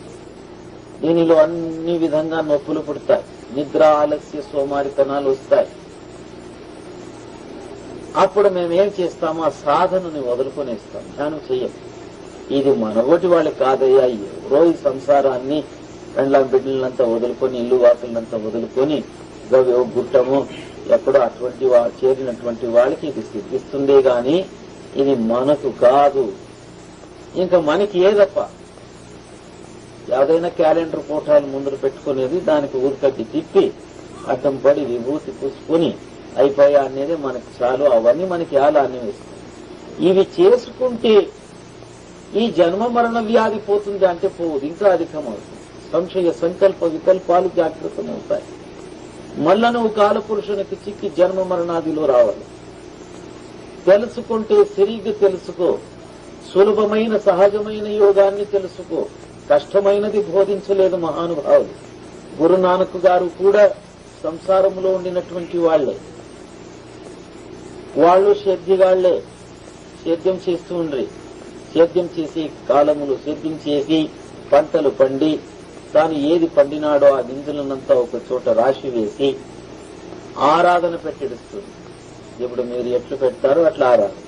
దీనిలో అన్ని విధంగా నొప్పులు పుడతాయి, నిద్ర, ఆలస్య, సోమారితనాలు వస్తాయి. అప్పుడు మేమేం చేస్తాము? ఆ సాధనని వదులుకొనేస్తాం, ధ్యానం చెయ్యం. ఇది మనగోటి వాళ్ళకి కాదయ్యా, ఎవరో ఈ సంసారాన్ని పెండ్లం బిడ్డలంతా వదులుకొని, ఇల్లు వాకులంతా వదులుకొని గుట్టము ఎక్కడో అటువంటి చేరినటువంటి వాళ్ళకి ఇది సిద్ధిస్తుందే గాని ఇది మనకు కాదు. ఇంకా మనకి ఏదప్ప? ఏదైనా క్యాలెండర్ ఫోటోలు ముందర పెట్టుకునేది, దానికి ఊరికట్టి తిప్పి అడ్డం పడి విభూతి పూసుకొని అయిపోయా అనేది మనకి చాలు. అవన్నీ మనకి ఆలాన్ని వేస్తాయి. ఇవి చేసుకుంటే ఈ జన్మ మరణ వ్యాధి పోతుంది అంటే పోదు, ఇంకా అధికమవుతుంది. సంశయ సంకల్ప వికల్పాలు జాగ్రత్తమవుతాయి. మళ్ళా నువ్వు కాలపురుషునికి చిక్కి జన్మ మరణాదిలో రావాలి. తెలుసుకుంటే సరిగ్గా తెలుసుకో. సులభమైన సహజమైన యోగాన్ని తెలుసుకో. కష్టమైనది బోధించలేదు మహానుభావులు. గురునానక్ గారు కూడా సంసారంలో ఉండినటువంటి వాళ్లే. వాళ్ళు సేద్యగాళ్లే, సేద్యం చేస్తూ ఉండ్రి. సేద్యం చేసి కాలములు సేద్యం చేసి పంటలు పండి తాను ఏది పండినాడో ఆ గింజలనంతా ఒక చోట రాశి వేసి ఆరాధన పెట్టిడుస్తుంది. ఇప్పుడు మీరు ఎట్లు పెడతారో అట్లా ఆరాధన.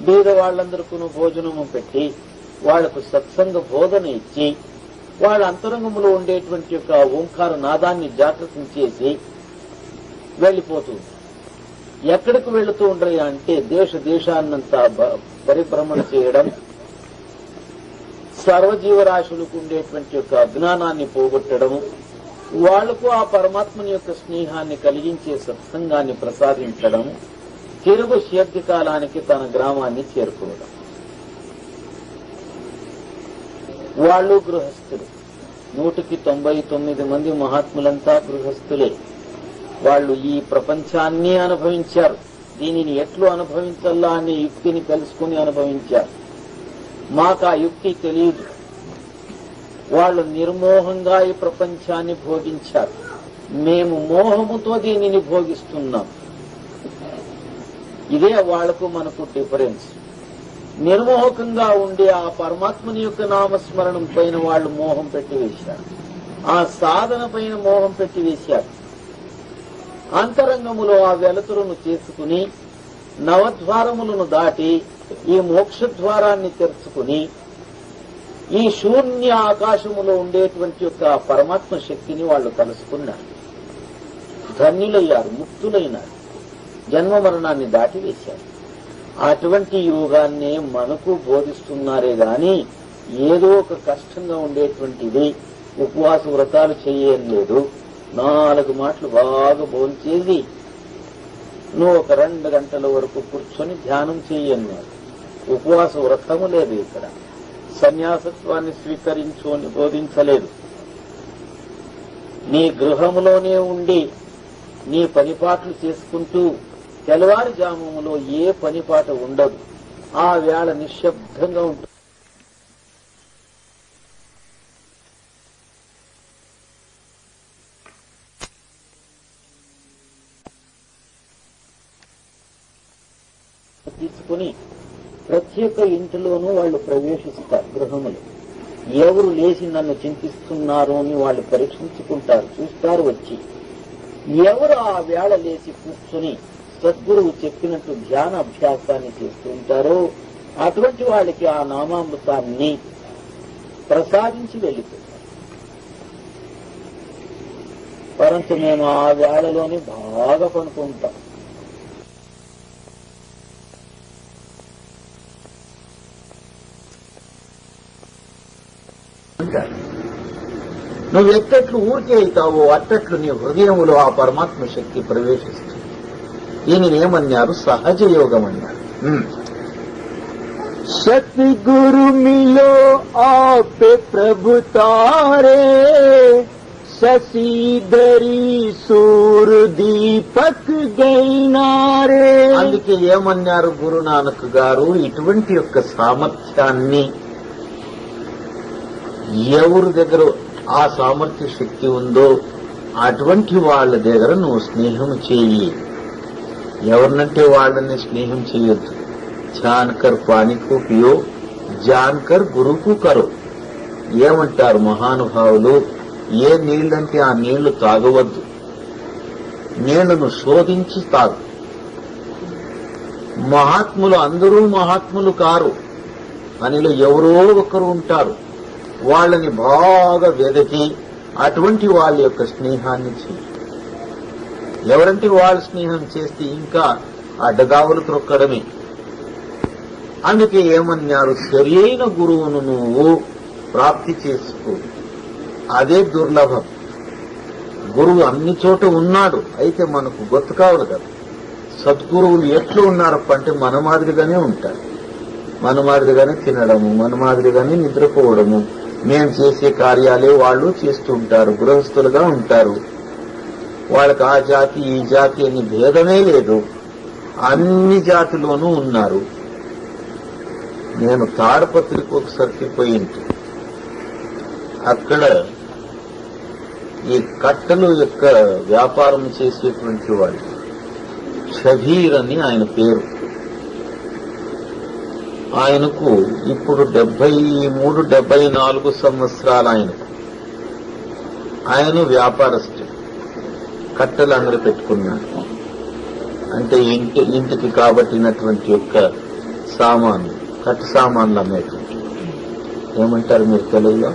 బీద వాళ్ళందరికీ భోజనము పెట్టి వాళ్లకు సత్సంగ బోధన ఇచ్చి వాళ్ళ అంతరంగంలో ఉండేటువంటి యొక్క ఓంకార నాదాన్ని జాగృతం చేసి వెళ్లిపోతుంది. ఎక్కడికి వెళుతూ ఉండరు అంటే దేశ దేశాన్నంతా పరిభ్రమణ చేయడం, సర్వజీవరాశులకు ఉండేటువంటి యొక్క అజ్ఞానాన్ని పోగొట్టడం, వాళ్లకు ఆ పరమాత్మని యొక్క స్నేహాన్ని కలిగించే సత్సంగాన్ని ప్రసాదించడం, తిరుగు శీర్ఘకాలానికి తన గ్రామాన్ని చేరుకోవడం. వాళ్ళు గృహస్థులు. 199 మంది మహాత్ములంతా గృహస్థులే. వాళ్ళు ఈ ప్రపంచాన్ని అనుభవించారు. దీనిని ఎట్లు అనుభవించాలా అనే యుక్తిని తెలుసుకుని అనుభవించారు. మాకు ఆ యుక్తి తెలియదు. వాళ్ళు నిర్మోహంగా ఈ ప్రపంచాన్ని భోగించారు, మేము మోహముతో దీనిని భోగిస్తున్నాం. ఇదే వాళ్లకు మనకు డిఫరెన్స్. నిర్మోహకంగా ఉండి ఆ పరమాత్మని యొక్క నామస్మరణం పైన వాళ్ళు మోహం పెట్టివేశారు, ఆ సాధన పైన మోహం పెట్టివేశారు. అంతరంగములో ఆ వెలుతురును చేసుకుని నవద్వారములను దాటి ఈ మోక్షద్వారాన్ని తెరుచుకుని ఈ శూన్య ఆకాశములో ఉండేటువంటి యొక్క పరమాత్మ శక్తిని వాళ్ళు కలుసుకున్నారు, ధన్యులయ్యారు, ముక్తులైనారు, జన్మ మరణాన్ని దాటివేశారు. అటువంటి యోగాన్నే మనకు బోధిస్తున్నారే గాని ఏదో ఒక కష్టంగా ఉండేటువంటిది ఉపవాస వ్రతాలు చేయలేదు. 4 మాటలు బాగా భోంచేసి నువ్వు ఒక 2 గంటల వరకు కూర్చొని ధ్యానం చేయన్నారు. ఉపవాస వ్రతము లేదు, ఇక్కడ సన్యాసత్వాన్ని స్వీకరించు అని బోధించలేదు. నీ గృహములోనే ఉండి నీ పనిపాట్లు చేసుకుంటూ తెల్లవారుజాములో ఏ పనిపాట ఉండదు, ఆ వేళ నిశ్శబ్దంగా ఉంటుంది. తీసుకుని ప్రతి ఒక్క ఇంటిలోనూ వాళ్ళు ప్రవేశిస్తారు. గృహములు ఎవరు లేచి నన్ను చింతిస్తున్నారు అని వాళ్ళు పరీక్షించుకుంటారు, చూస్తారు. వచ్చి ఎవరు ఆ వేళ లేచి కూర్చొని సద్గురువు చెప్పినట్టు ధ్యాన అభ్యాసాన్ని చేస్తూ ఉంటారో అటువంటి వాళ్ళకి ఆ నామామృతాన్ని ప్రసాదించి వెళ్ళిపోతారు. పరంతు మేము ఆ వేళలోనే బాగా పనుకుంటాం. నువ్వు ఎట్టట్లు ఊరికే అవుతావో అట్టట్లు నీ హృదయములో ఆ పరమాత్మ శక్తి ప్రవేశిస్తుంది. దీనిని ఏమన్నారు? సహజ యోగం అన్నారు. सतगुरु मिलो आप प्रभु तारे, शशिधरी सूर दीपक गैनारे. అందుకే ఏమన్నారు గురునానక్ గారు? ఇటువంటి యొక్క సామర్థ్యాన్ని ఎవరి దగ్గర ఆ సామర్థ్య శక్తి ఉందో అటువంటి వాళ్ళ దగ్గర నువ్వు స్నేహం చెయ్యి. ఎవరినంటే వాళ్ళని స్నేహం చేయొద్దు. జాన్కర్ పానీకు పియో, జాన్కర్ గురుకు కరో. ఏమంటారు మహానుభావులు? ఏ నీళ్లంటే ఆ నీళ్లు తాగవద్దు, నీళ్లను శోధించి తాగు. మహాత్ములు అందరూ మహాత్ములు కారు, అనిలో ఎవరో ఒకరు ఉంటారు. వాళ్ళని బాగా వెదకి అటువంటి వాళ్ళ యొక్క స్నేహాన్ని చేయి. ఎవరంటే వాళ్ళు స్నేహం చేస్తే ఇంకా అడ్డగావులు త్రొక్కడమే. అందుకే ఏమన్నారు? సరియైన గురువును నువ్వు ప్రాప్తి చేసుకో, అదే దుర్లభం. గురువు అన్ని చోట ఉన్నాడు, అయితే మనకు గుర్తు కావాలి కదా. సద్గురువులు ఎట్లు ఉన్నారప్ప అంటే మన మాదిరిగానే ఉంటారు, మన మాదిరిగానే తినడము, మన మాదిరిగానే నిద్రపోవడము, మేం చేసే కార్యాలే వాళ్ళు చేస్తూ ఉంటారు, గృహస్థులుగా ఉంటారు. వాళ్ళకి ఆ జాతి ఈ జాతి అని భేదమే లేదు, అన్ని జాతిలోనూ ఉన్నారు. నేను తాడపత్రికి ఒకసారి పోయింది. అక్కడ ఈ కట్టలు యొక్క వ్యాపారం చేసేటువంటి వాళ్ళు షబీర్ అని ఆయన పేరు. ఆయనకు ఇప్పుడు 73-74 సంవత్సరాలు. ఆయన వ్యాపారస్తు, కట్టెలు అంగడి పెట్టుకున్నాడు. అంటే ఇంటికి కాబట్టినటువంటి యొక్క సామాన్లు, కట్టు సామాన్లు అమ్మేటువంటి, ఏమంటారు మీరు తెలుగులో?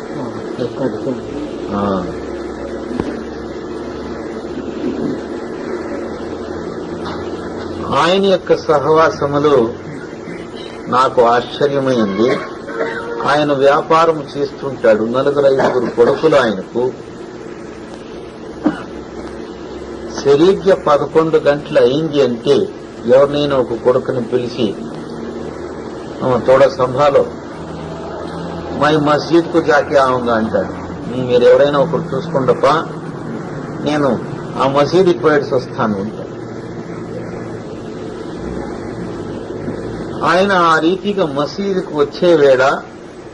ఆయన యొక్క సహవాసములో నాకు ఆశ్చర్యమైంది. ఆయన వ్యాపారం చేస్తుంటాడు, 4-5 కొడుకులు ఆయనకు. సరిగ్గా 11 గంటలు అయింది అంటే ఎవరినైనా ఒక కొడుకుని పిలిచి, తోడా సంభాలో మై మస్జిద్ కు జాకే ఆవుగా అంటాడు. మీరు ఎవరైనా ఒకరు చూసుకుంటప్ప, నేను ఆ మసీదుకి పోయేసి వస్తాను అంటాడు. ఆయన ఆ రీతిగా మసీదుకు వచ్చే వేళ,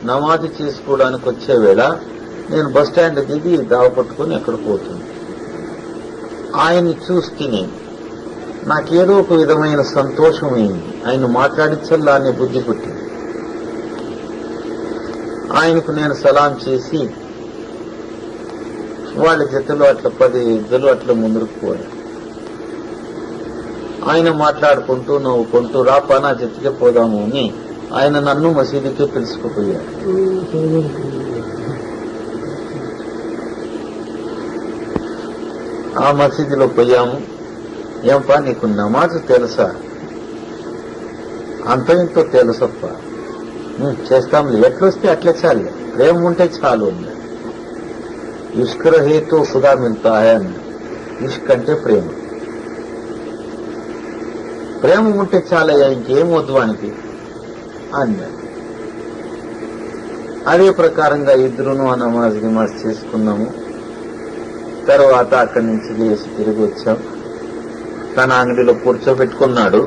నమాజ్ చేసుకోవడానికి వచ్చే వేళ నేను బస్ స్టాండ్ దిగి దావ పట్టుకుని ఎక్కడ పోతుంది. ఆయన్ని చూస్తే నాకేదో ఒక విధమైన సంతోషమైంది. ఆయన మాట్లాడించల్లా అనే బుద్ధి పుట్టింది. ఆయనకు నేను సలాం చేసి వాళ్ళ జతలో అట్లా 10 ఇద్దరు అట్లా ముందుకు పోయారు. ఆయన మాట్లాడుకుంటూ నవ్వుకుంటూ రాపా నా జతకే పోదాము అని ఆయన నన్ను మసీదుకే పిలుచుకుపోయారు. ఆ మసీదులో పోయాము. ఏంపా నీకు నమాజ్ తెలుసా? అంత ఇంతో తెలుసప్ప. చేస్తాంలే, ఎట్లొస్తే అట్లే చాలే, ప్రేమ ఉంటే చాలు ఉంది. ఇష్క్ రహేతో ఖుదా మిల్తా హై అన్న. ఇష్క్ అంటే ప్రేమ. ప్రేమ ఉంటే చాలయ్యా, ఇంకేం వద్దు వానికి అన్నాడు. అదే ప్రకారంగా ఇద్దరును ఆ నమాజ్ చేసుకున్నాము. తర్వాత అక్కడి నుంచి లేచి తిరిగి వచ్చాం. తన అంగడిలో కూర్చోబెట్టుకున్నాడు.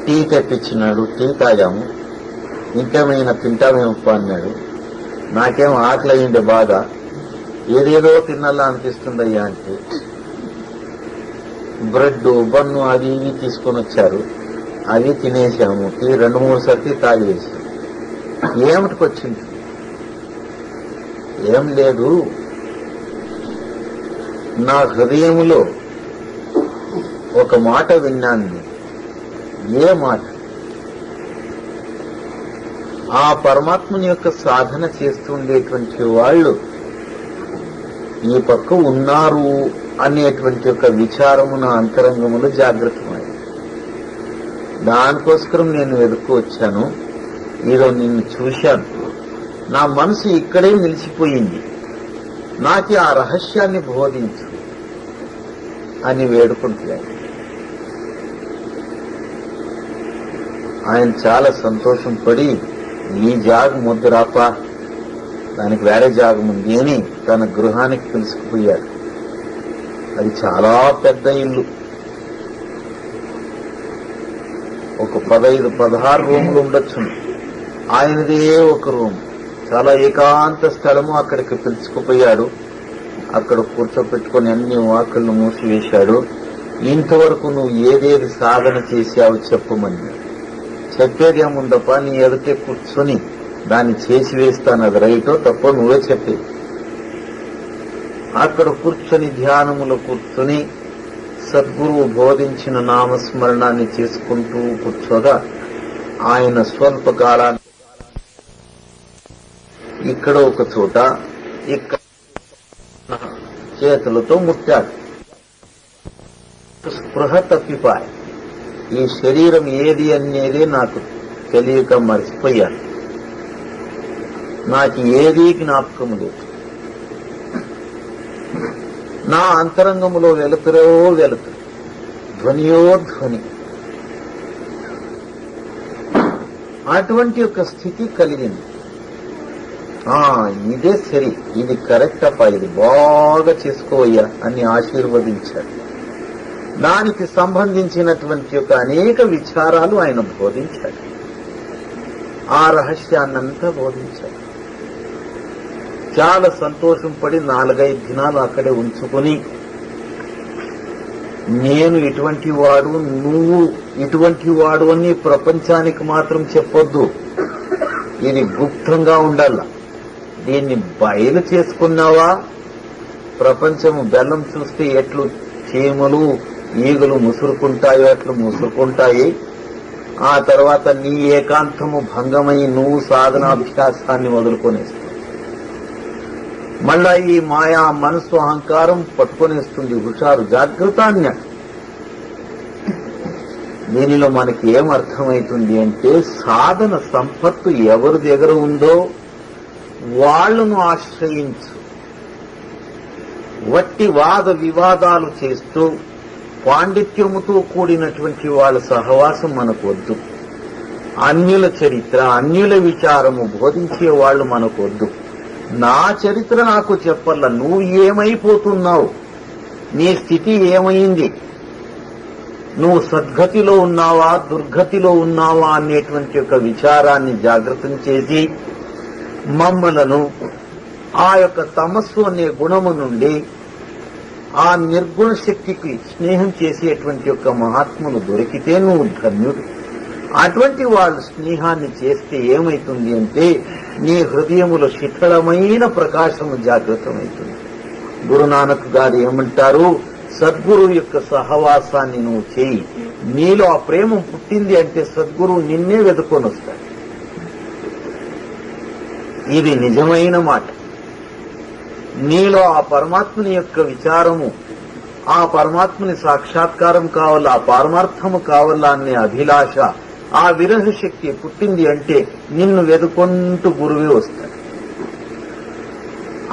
టీ తెప్పించినాడు. టీ తాగాము. ఇంకేమైనా తింటామేమో అన్నాడు. నాకేం ఆకలి అయింది బాగా. ఏదేదో తినాలా అనిపిస్తుందయ్యా అంటే బ్రెడ్ బన్ను అవి ఇవి తీసుకొని వచ్చారు. అవి తినేసాము. టీ 2-3 సార్లు తాగేసాము. ఏమిటికొచ్చింది? ఏం లేదు, నా హృదయంలో ఒక మాట విన్నాను. ఏ మాట? ఆ పరమాత్మని యొక్క సాధన చేస్తుండేటువంటి వాళ్ళు ఈ పక్క ఉన్నారు అనేటువంటి ఒక విచారము నా అంతరంగములో జాగ్రత్తమైంది. దానికోసం నేను వెతుక్కు వచ్చాను. ఈరోజు నిన్ను చూశాను. నా మనసు ఇక్కడే నిలిచిపోయింది. నాకు ఆ రహస్యాన్ని బోధించు అని వేడుకుంటున్నాను. ఆయన చాలా సంతోషం పడి ఈ జాగం వద్దు రాపా, దానికి వేరే జాగం ఉంది అని తన గృహానికి పిలుచుకుపోయాడు. అది చాలా పెద్ద ఇల్లు. ఒక 15-16 రూములు ఉండొచ్చు. ఆయనదే ఒక రూమ్, చాలా ఏకాంత స్థలము. అక్కడికి పిలుచుకుపోయాడు. అక్కడ కూర్చోపెట్టుకుని అన్ని వాకిళ్లు మూసివేశాడు. ఇంతవరకు నువ్వు ఏదేది సాధన చేశావు చెప్పమని. చెప్పేది ఏముందప్ప, నీ ఎదుటే కూర్చొని దాన్ని చేసి వేస్తాను, అది రైటో తప్పో నువ్వే చెప్పే. అక్కడ కూర్చొని ధ్యానములో కూర్చొని సద్గురువు బోధించిన నామస్మరణాన్ని చేసుకుంటూ కూర్చోగా ఆయన స్వల్ప కాలాన్ని ఇక్కడ ఒక చోట ఇక్కడ చేతులతో ముట్టాడు. స్పృహ తప్పిపాయ. ఈ శరీరం ఏది అనేది నాకు తెలియక మర్చిపోయాను. నాకు ఏదీ జ్ఞాపకం లేదు. నా అంతరంగములో వెలుతురో వెలుతురు, ధ్వనియో ధ్వని. అటువంటి ఒక స్థితి కలిగింది. ఇదే సరి, ఇది కరెక్ట్ అప్ప, ఇది బాగా చేసుకోవయ్యా అని ఆశీర్వదించాడు. దానికి సంబంధించినటువంటి యొక్క అనేక విచారాలు ఆయన బోధించాడు. ఆ రహస్యాన్నంతా బోధించాడు. చాలా సంతోషం పడి 4-5 దినాలు అక్కడే ఉంచుకుని, నేను ఇటువంటి వాడు, నువ్వు ఇటువంటి వాడు అని ప్రపంచానికి మాత్రం చెప్పొద్దు. ఇది గుప్తంగా ఉండాల. దీన్ని బయలు చేసుకున్నావా, ప్రపంచము బెల్లం చూస్తే ఎట్లు చీమలు ఈగలు ముసురుకుంటాయో అట్లు ముసురుకుంటాయి. ఆ తర్వాత నీ ఏకాంతము భంగమై నువ్వు సాధనాభ్యాసాన్ని మొదలుకొనేస్తావు. మళ్ళా ఈ మాయా మనసు అహంకారం పట్టుకొనేస్తుంది. హుషారు, జాగ్రత్త అన్నాడు. దీనిలో మనకి ఏమర్థమవుతుంది అంటే, సాధన సంపత్తు ఎవరి దగ్గర ఉందో వాళ్లను ఆశ్రయించు. వట్టి వాద వివాదాలు చేస్తూ పాండిత్యముతో కూడినటువంటి వాళ్ళ సహవాసం మనకు వద్దు. అన్యుల చరిత్ర, అన్యుల విచారము బోధించే వాళ్ళు మనకు వద్దు. నా చరిత్ర నాకు చెప్పల్లా. నువ్వు ఏమైపోతున్నావు, నీ స్థితి ఏమైంది, నువ్వు సద్గతిలో ఉన్నావా దుర్గతిలో ఉన్నావా అనేటువంటి యొక్క విచారాన్ని జాగృతం చేసి మమ్మలను ఆ యొక్క తమస్సు అనే గుణము నుండి ఆ నిర్గుణ శక్తికి స్నేహం చేసేటువంటి యొక్క మహాత్ములు దొరికితే నువ్వు ధన్యుడు. అటువంటి వాళ్ళు స్నేహాన్ని చేస్తే ఏమైతుంది అంటే నీ హృదయములో శిథిలమైన ప్రకాశము జాగృతమవుతుంది. గురునానక్ గారు ఏమంటారు, సద్గురువు యొక్క సహవాసాన్ని నువ్వు చేయి, నీలో ఆ ప్రేమ పుట్టింది అంటే సద్గురువు నిన్నే వెతుక్కొని వస్తాడు. ఇది నిజమైన మాట. నీలో ఆ పరమాత్మని యొక్క విచారము, ఆ పరమాత్మని సాక్షాత్కారం కావాలా, ఆ పారమార్థము కావాలా అనే అభిలాష, ఆ విరహ శక్తి పుట్టింది అంటే నిన్ను వెతుకుంటూ గురువే వస్తాడు.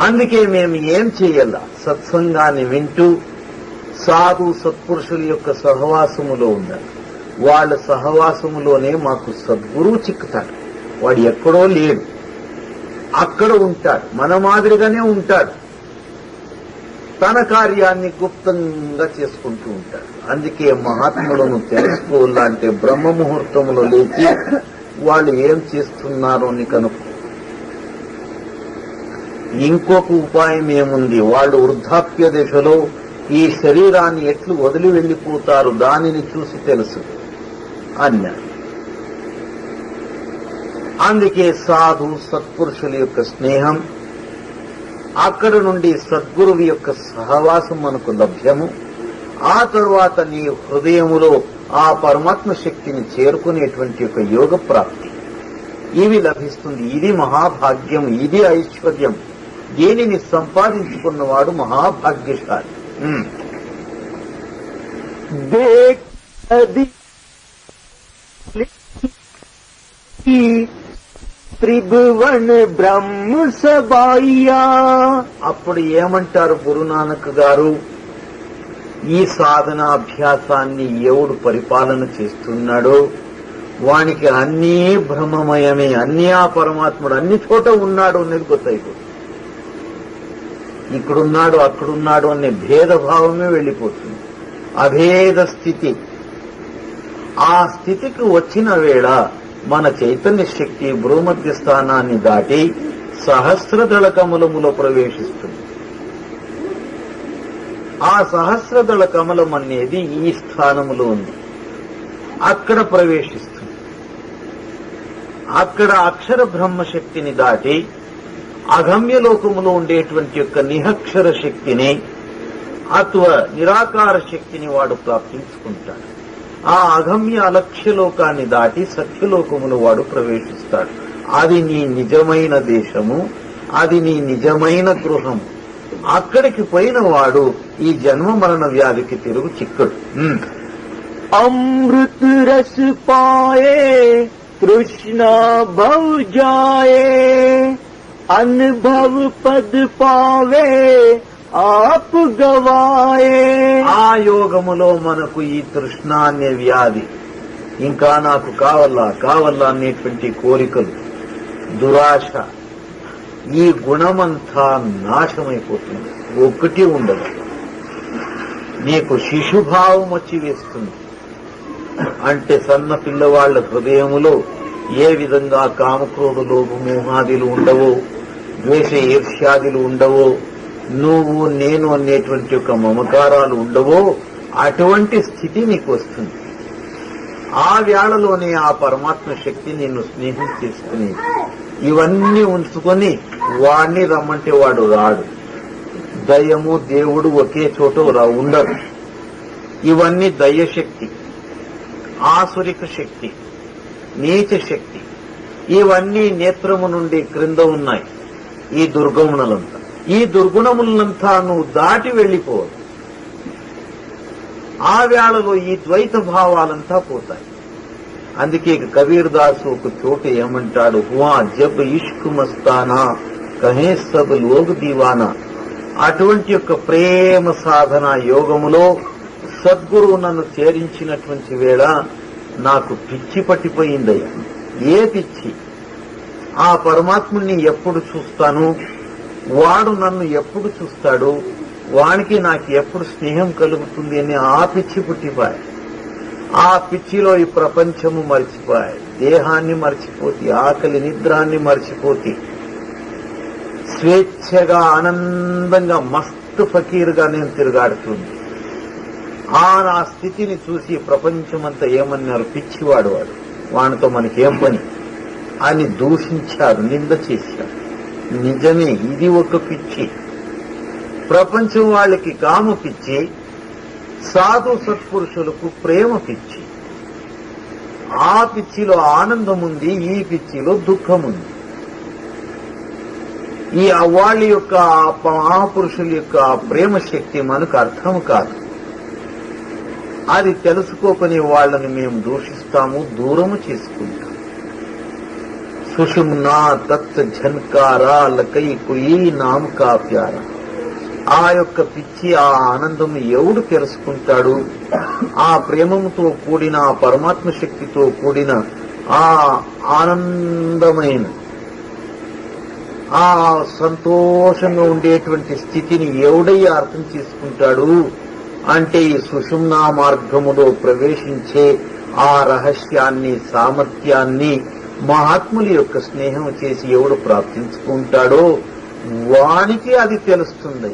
అందుకే మేము ఏం చెయ్యాలా, సత్సంగాన్ని వింటూ సాధు సత్పురుషుల యొక్క సహవాసములో ఉండాలి. వాళ్ళ సహవాసములోనే మాకు సద్గురువు చిక్కుతాడు. వాడు ఎక్కడో లేడు, అక్కడ ఉంటాడు, మన మాదిరిగానే ఉంటాడు. తన కార్యాన్ని గుప్తంగా చేసుకుంటూ ఉంటాడు. అందుకే మహాత్ములను తెలుసుకోవాలంటే బ్రహ్మ ముహూర్తంలో లేచి వాళ్ళు ఏం చేస్తున్నారో అని కనుక్కో. ఇంకొక ఉపాయం ఏముంది, వాళ్ళు వృద్ధాప్య దశలో ఈ శరీరాన్ని ఎట్లు వదిలి వెళ్లిపోతారు దానిని చూసి తెలుసు అన్నారు. అందుకే సాధు సత్పురుషుల యొక్క స్నేహం, అక్కడ నుండి సద్గురువు యొక్క సహవాసం మనకు లభ్యము. ఆ తరువాత నీ హృదయములో ఆ పరమాత్మ శక్తిని చేరుకునేటువంటి యొక్క యోగ ప్రాప్తి ఇవి లభిస్తుంది. ఇది మహాభాగ్యం, ఇది ఐశ్వర్యం. దీనిని సంపాదించుకున్నవాడు మహాభాగ్యశాలి. త్రిభువన్ బ్రహ్మ సబాయ్యా. అప్పుడు ఏమంటారు గురునానక్ గారు, ఈ సాధనాభ్యాసాన్ని ఎవడు పరిపాలన చేస్తున్నాడో వానికి అన్నీ బ్రహ్మమయమే, అన్నీ ఆ పరమాత్ముడు అన్ని చోట ఉన్నాడు అనేది గుర్తయిపోతుంది. ఇక్కడున్నాడు అక్కడున్నాడు అనే భేదభావమే వెళ్లిపోతుంది. అభేద స్థితి. ఆ స్థితికి వచ్చిన వేళ మన చైతన్య శక్తి భ్రూమధ్య స్థానాన్ని దాటి సహస్రదళ కమలములో ప్రవేశిస్తుంది. ఆ సహస్రదళ కమలం అనేది ఈ స్థానములో ఉంది, అక్కడ ప్రవేశిస్తుంది. అక్కడ అక్షర బ్రహ్మశక్తిని దాటి అగమ్యలోకములో ఉండేటువంటి యొక్క నిరక్షర శక్తిని అథవా నిరాకార శక్తిని వాడు ప్రాప్తించుకుంటాడు. ఆ అగమ్య అలక్ష్యలోకాన్ని దాటి సత్యలోకమును వాడు ప్రవేశిస్తాడు. అది నీ నిజమైన దేశము, అది నీ నిజమైన గృహము. అక్కడికి పోయిన వాడు ఈ జన్మ మరణ వ్యాధికి తిరుగు చిక్కడు. అమృత రస్ పాయే తృష్ణా భవ్ జాయే, అనుభవ పద్ పావే ఆప్ గవాయే. ఆ యోగములో మనకు ఈ తృష్ణ అనే వ్యాధి, ఇంకా నాకు కావాలా కావాలా అనేటువంటి కోరికలు, దురాశ, ఈ గుణమంతా నాశమైపోతుంది. ఒక్కటి ఉండదు. నీకు శిశుభావం వచ్చి వేస్తుంది. అంటే సన్న పిల్లవాళ్ల హృదయములో ఏ విధంగా కామక్రోధ లోభ మోహాదులు ఉండవో, ద్వేష ఈర్ష్యాదులు ఉండవో, నువ్వు నేను అనేటువంటి యొక్క మమకారాలు ఉండవో, అటువంటి స్థితి నీకు వస్తుంది. ఆ వేళలోనే ఆ పరమాత్మ శక్తి నిన్ను స్నేహం చేసుకుని ఇవన్నీ ఉంచుకొని వాడిని రమ్మంటే వాడు రాడు. దయ్యము దేవుడు ఒకే చోట ఉండరు. ఇవన్నీ దయ్యశక్తి, ఆసురిక శక్తి, నీచ శక్తి. ఇవన్నీ నేత్రము నుండి క్రింద ఉన్నాయి. ఈ దుర్గమునులంతా, ఈ దుర్గుణములంతా నువ్వు దాటి వెళ్లిపోవు. ఆ వేళలో ఈ ద్వైత భావాలంతా పోతాయి. అందుకే కబీర్ దాసు ఒక చోట ఏమంటాడు, హువా జబ్ ఇష్క్ మస్తానా కహే సబ్ లోగ్ దీవానా. అటువంటి యొక్క ప్రేమ సాధన యోగములో సద్గురువు నన్ను చేరించినటువంటి వేళ నాకు పిచ్చి పట్టిపోయిందయ్యా. ఏ పిచ్చి? ఆ పరమాత్ముని ఎప్పుడు చూస్తాను, వాడు నన్ను ఎప్పుడు చూస్తాడు, వానికి నాకు ఎప్పుడు స్నేహం కలుగుతుంది అని ఆ పిచ్చి పుట్టిపోయి ఆ పిచ్చిలో ఈ ప్రపంచము మర్చిపోయాయి, దేహాన్ని మర్చిపోతే, ఆకలి నిద్రాన్ని మర్చిపోతే, స్వేచ్ఛగా ఆనందంగా మస్తు ఫకీర్గా నేను తిరుగాడుతుంది. నా స్థితిని చూసి ప్రపంచమంతా ఏమన్నారు, పిచ్చివాడు వాడు, వానితో మనకేం పని అని దూషించారు, నింద చేశారు. నిజమే, ఇది ఒక పిచ్చి. ప్రపంచం వాళ్ళకి కామ పిచ్చి, సాధు సత్పురుషులకు ప్రేమ పిచ్చి. ఆ పిచ్చిలో ఆనందం ఉంది, ఈ పిచ్చిలో దుఃఖం ఉంది. ఈ వాళ్ళ యొక్క మహాపురుషుల యొక్క ప్రేమ శక్తి మనకు అర్థం కాదు. అది తెలుసుకోకుని వాళ్ళని మేము దూషిస్తాము, దూరము చేసుకుంటాం. సుషుమ్నా తత్ ఝన్కారా లకై కుయి నామ్ కా ప్యారా. ఆ యొక్క పిచ్చి, ఆ ఆనందం ఎవడు తెలుసుకుంటాడు? ఆ ప్రేమముతో కూడిన, ఆ పరమాత్మ శక్తితో కూడిన ఆ ఆనందమైన, ఆ సంతోషంగా ఉండేటువంటి స్థితిని ఎవడయ్యా అర్థం చేసుకుంటాడు అంటే, ఈ సుషుమ్నా మార్గములో ప్రవేశించే ఆ రహస్యాన్ని, సామర్థ్యాన్ని మహాత్ముల యొక్క స్నేహం చేసి ఎవడు ప్రాప్తించుకుంటాడో వానికి అది తెలుస్తుంది.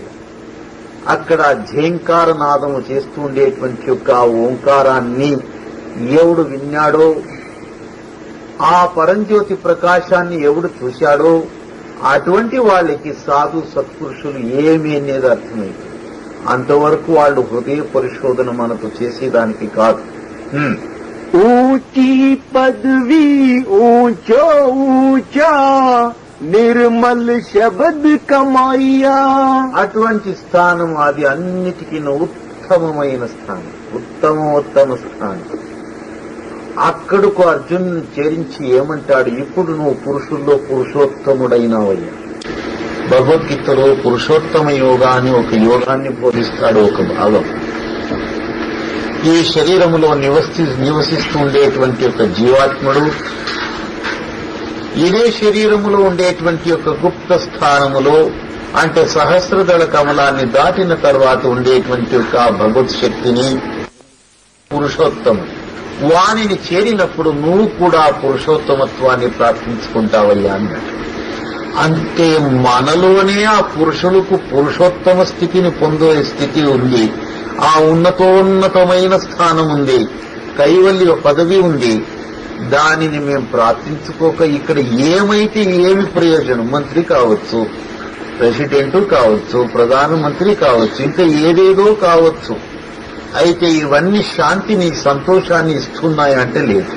అక్కడ ఝేంకార నాదము చేస్తూ ఉండేటువంటి యొక్క ఓంకారాన్ని ఎవడు విన్నాడో, ఆ పరంజ్యోతి ప్రకాశాన్ని ఎవడు చూశాడో అటువంటి వాళ్ళకి సాధు సత్పురుషులు ఏమీ అనేది అర్థమైంది. అంతవరకు వాళ్ళు హృదయ పరిశోధన మనకు చేసేదానికి కాదు. ऊंची पदवी ऊंचो ऊंचा నిర్మల్ శబ్ద్ కమాయ్యా. అటువంటి స్థానం అది అన్నిటికీ ఉత్తమమైన స్థానం, ఉత్తమోత్తమ స్థానం. అక్కడకు అర్జున్ చేరించి ఏమంటాడు, ఇప్పుడు నువ్వు పురుషుల్లో పురుషోత్తముడైనావయ్యా. భగవద్గీతలో పురుషోత్తమ యోగా అని ఒక యోగాన్ని బోధిస్తాడు ఒక భాగం. ఈ శరీరములో నివసిస్తూ ఉండేటువంటి ఒక జీవాత్ముడు ఇదే శరీరములో ఉండేటువంటి యొక్క గుప్త స్థానములో, అంటే సహస్రదళ కమలాన్ని దాటిన తర్వాత ఉండేటువంటి యొక్క భగవత్ శక్తిని పురుషోత్తము, వానిని చేరినప్పుడు నువ్వు కూడా పురుషోత్తమత్వాన్ని ప్రార్థించుకుంటావయ్యా అన్నట్టు. అంటే మనలోనే ఆ పురుషులకు పురుషోత్తమ స్థితిని పొందే స్థితి ఉంది, ఆ ఉన్నతోన్నతమైన స్థానం ఉంది, కైవల్య పదవి ఉంది. దానిని మేము ప్రార్థించుకోక ఇక్కడ ఏమైతే ఏమి ప్రయోజనం? మంత్రి కావచ్చు, ప్రెసిడెంట్ కావచ్చు, ప్రధానమంత్రి కావచ్చు, ఇంకా ఏదేదో కావచ్చు. అయితే ఇవన్నీ శాంతిని, సంతోషాన్ని ఇస్తున్నాయంటే లేదు.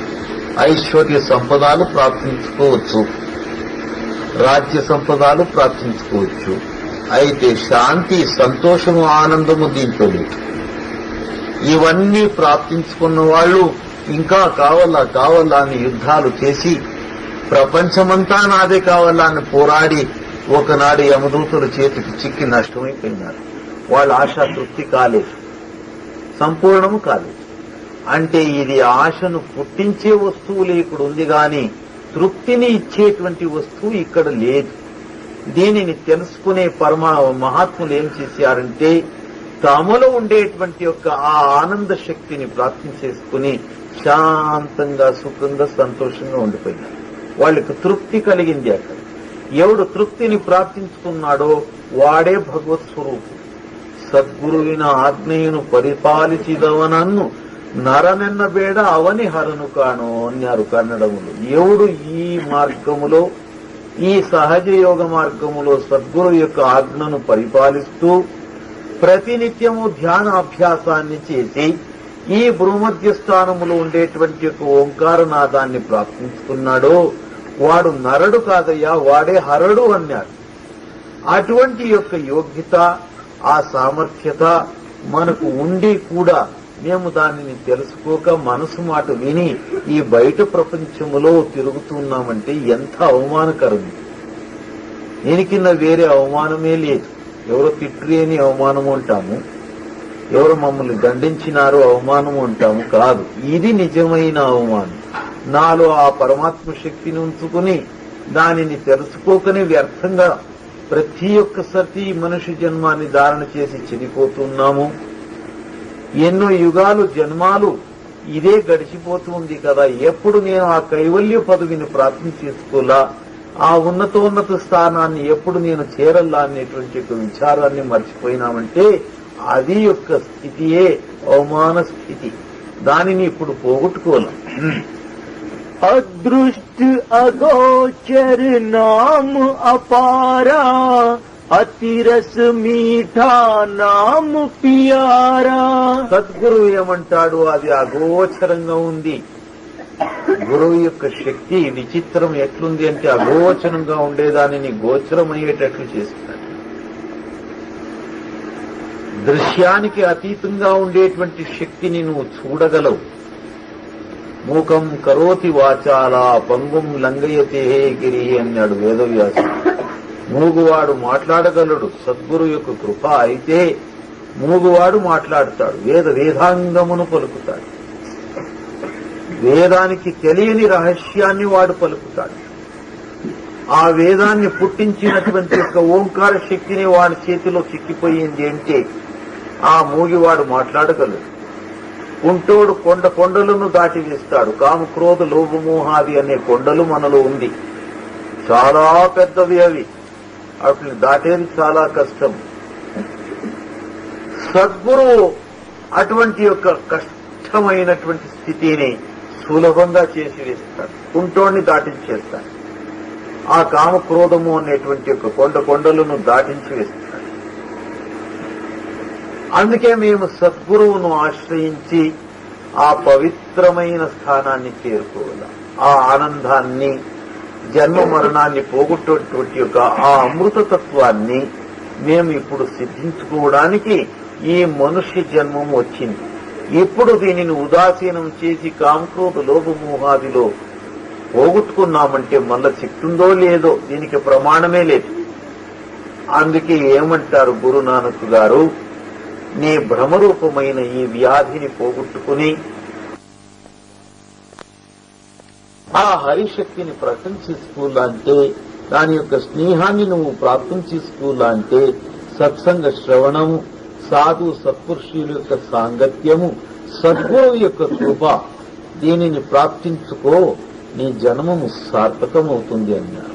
ఐశ్వర్య సంపదలు ప్రార్థించుకోవచ్చు, రాజ్య సంపదలు ప్రార్థించుకోవచ్చు, అయితే శాంతి, సంతోషము, ఆనందము దీంట్లో లేదు. ఇవన్నీ ప్రార్థించుకున్న వాళ్ళు ఇంకా కావాలా అని యుద్ధాలు చేసి, ప్రపంచమంతా నాదే కావాలా అని పోరాడి ఒకనాడు యమదూతుల చేతికి చిక్కి నష్టమైపోయినారు. వాళ్ళ ఆశ తృప్తి కాలేదు, సంపూర్ణము కాలేదు. అంటే ఇది ఆశను పుట్టించే వస్తువులు ఇక్కడ ఉంది గాని తృప్తిని ఇచ్చేటువంటి వస్తువు ఇక్కడ లేదు. దీనిని తెలుసుకునే మహాత్ములు ఏం చేశారంటే, తమలో ఉండేటువంటి యొక్క ఆ ఆనంద శక్తిని ప్రార్థించేసుకుని శాంతంగా, సుఖంగా, సంతోషంగా ఉండిపోయినారు. వాళ్ళకి తృప్తి కలిగింది. అక్కడ ఎవడు తృప్తిని ప్రార్థించుకున్నాడో వాడే భగవత్ స్వరూపుడు. సద్గురువిన ఆజ్ఞను పరిపాలిచిదవనన్ను నరనెన్న బేడ అవని హరను కాను అన్నారు కన్నడములు. ఎవడు ఈ మార్గములో, ఈ సహజ యోగ మార్గములో సద్గురు యొక్క ఆజ్ఞను పరిపాలిస్తూ ప్రతినిత్యము ధ్యానాభ్యాసాన్ని చేసి ఈ భూమధ్య స్థానములో ఉండేటువంటి యొక్క ఓంకారనాదాన్ని ప్రార్థించుకున్నాడో వాడు నరడు కాదయ్యా, వాడే హరడు అన్నారు. అటువంటి యొక్క యోగ్యత, ఆ సామర్థ్యత మనకు ఉండి కూడా మేము దానిని తెలుసుకోక మనసు మాట విని ఈ బయట ప్రపంచములో తిరుగుతున్నామంటే ఎంత అవమానకరం. దీనికిన్న వేరే అవమానమే లేదు. ఎవరో తిట్రి అని అవమానము అంటాము, ఎవరు మమ్మల్ని దండించినారో అవమానము అంటాము కాదు. ఇది నిజమైన అవమానం. నాలో ఆ పరమాత్మ శక్తిని ఉంచుకుని దానిని తెలుసుకోకనే వ్యర్థంగా ప్రతి ఒక్కసారి మనిషి జన్మాన్ని ధారణ చేసి చెడిపోతున్నాము. ఎన్నో యుగాలు, జన్మాలు ఇదే గడిచిపోతుంది కదా, ఎప్పుడు నేను ఆ కైవల్య పదవిని ప్రాప్తం చేసుకోలా, ఆ ఉన్నతోన్నత స్థానాన్ని ఎప్పుడు నేను చేరల్లా అనేటువంటి యొక్క విచారాన్ని మర్చిపోయినామంటే అది యొక్క స్థితియే అవమాన స్థితి. దానిని ఇప్పుడు పోగొట్టుకోలేం. अदृष्ट अगोचर नाम अपारा, अतिरस मीठा नाम प्यारा. సద్గురువు ఏమంటాడు? అది అగోచరంగా ఉంది. గురువు యొక్క శక్తి విచిత్రం ఎట్లుంది అంటే అగోచరంగా ఉండేదానిని గోచరమయ్యేటట్లు చేస్తాడు. దృశ్యానికి అతీతంగా ఉండేటువంటి శక్తిని నువ్వు చూడగలవు. మూకం కరోతి వాచాల పంగుం లంఘయతే గిరి అన్నాడు వేదవ్యాసుడు. మూగువాడు మాట్లాడగలడు, సద్గురు యొక్క కృప అయితే మూగువాడు మాట్లాడతాడు, వేదాంగమును పలుకుతాడు. వేదానికి తెలియని రహస్యాన్ని వాడు పలుకుతాడు. ఆ వేదాన్ని పుట్టించినటువంటి యొక్క ఓంకార శక్తిని వాడి చేతిలో చిక్కిపోయింది అంటే ఆ మూగివాడు మాట్లాడగలడు. కుంటోడు కొండలను దాటివేస్తాడు. కాము క్రోధ లోభమోహాది అనే కొండలు మనలో ఉంది, చాలా పెద్దవి అవి. వాటిని దాటేది చాలా కష్టం. సద్గురువు అటువంటి యొక్క కష్టమైనటువంటి స్థితిని సులభంగా చేసి వేస్తాడు, కుంటోడిని దాటించేస్తాడు. ఆ కామక్రోధము అనేటువంటి యొక్క కొండలను దాటించి వేస్తాడు. అందుకే మేము సద్గురువును ఆశ్రయించి ఆ పవిత్రమైన స్థానాన్ని చేరుకోవాలి. ఆ ఆనందాన్ని, జన్మ మరణాన్ని పోగొట్టేటువంటి యొక్క ఆ అమృతతత్వాన్ని మేము ఇప్పుడు సిద్ధించుకోవడానికి ఈ మనుష్య జన్మం వచ్చింది. ఇప్పుడు దీనిని ఉదాసీనం చేసి కామక్రోధ లోభమోహాదిలో పోగొట్టుకున్నామంటే మళ్ళా చిక్తుందో లేదో దీనికి ప్రమాణమే లేదు. అందుకే ఏమంటారు గురునానక్ గారు, నీ భ్రమరూపమైన ఈ వ్యాధిని పోగొట్టుకుని ఆ హరిశక్తిని ప్రాప్తం చేసుకోవాలంటే, దాని యొక్క స్నేహాన్ని నువ్వు ప్రాప్తం చేసుకోవాలంటే సత్సంగ శ్రవణము, సాధు సత్పురుషుల యొక్క సాంగత్యము, సద్గురువు యొక్క కృప, దీనిని ప్రాప్తించుకో, నీ జన్మము సార్థకమవుతుంది అన్నారు.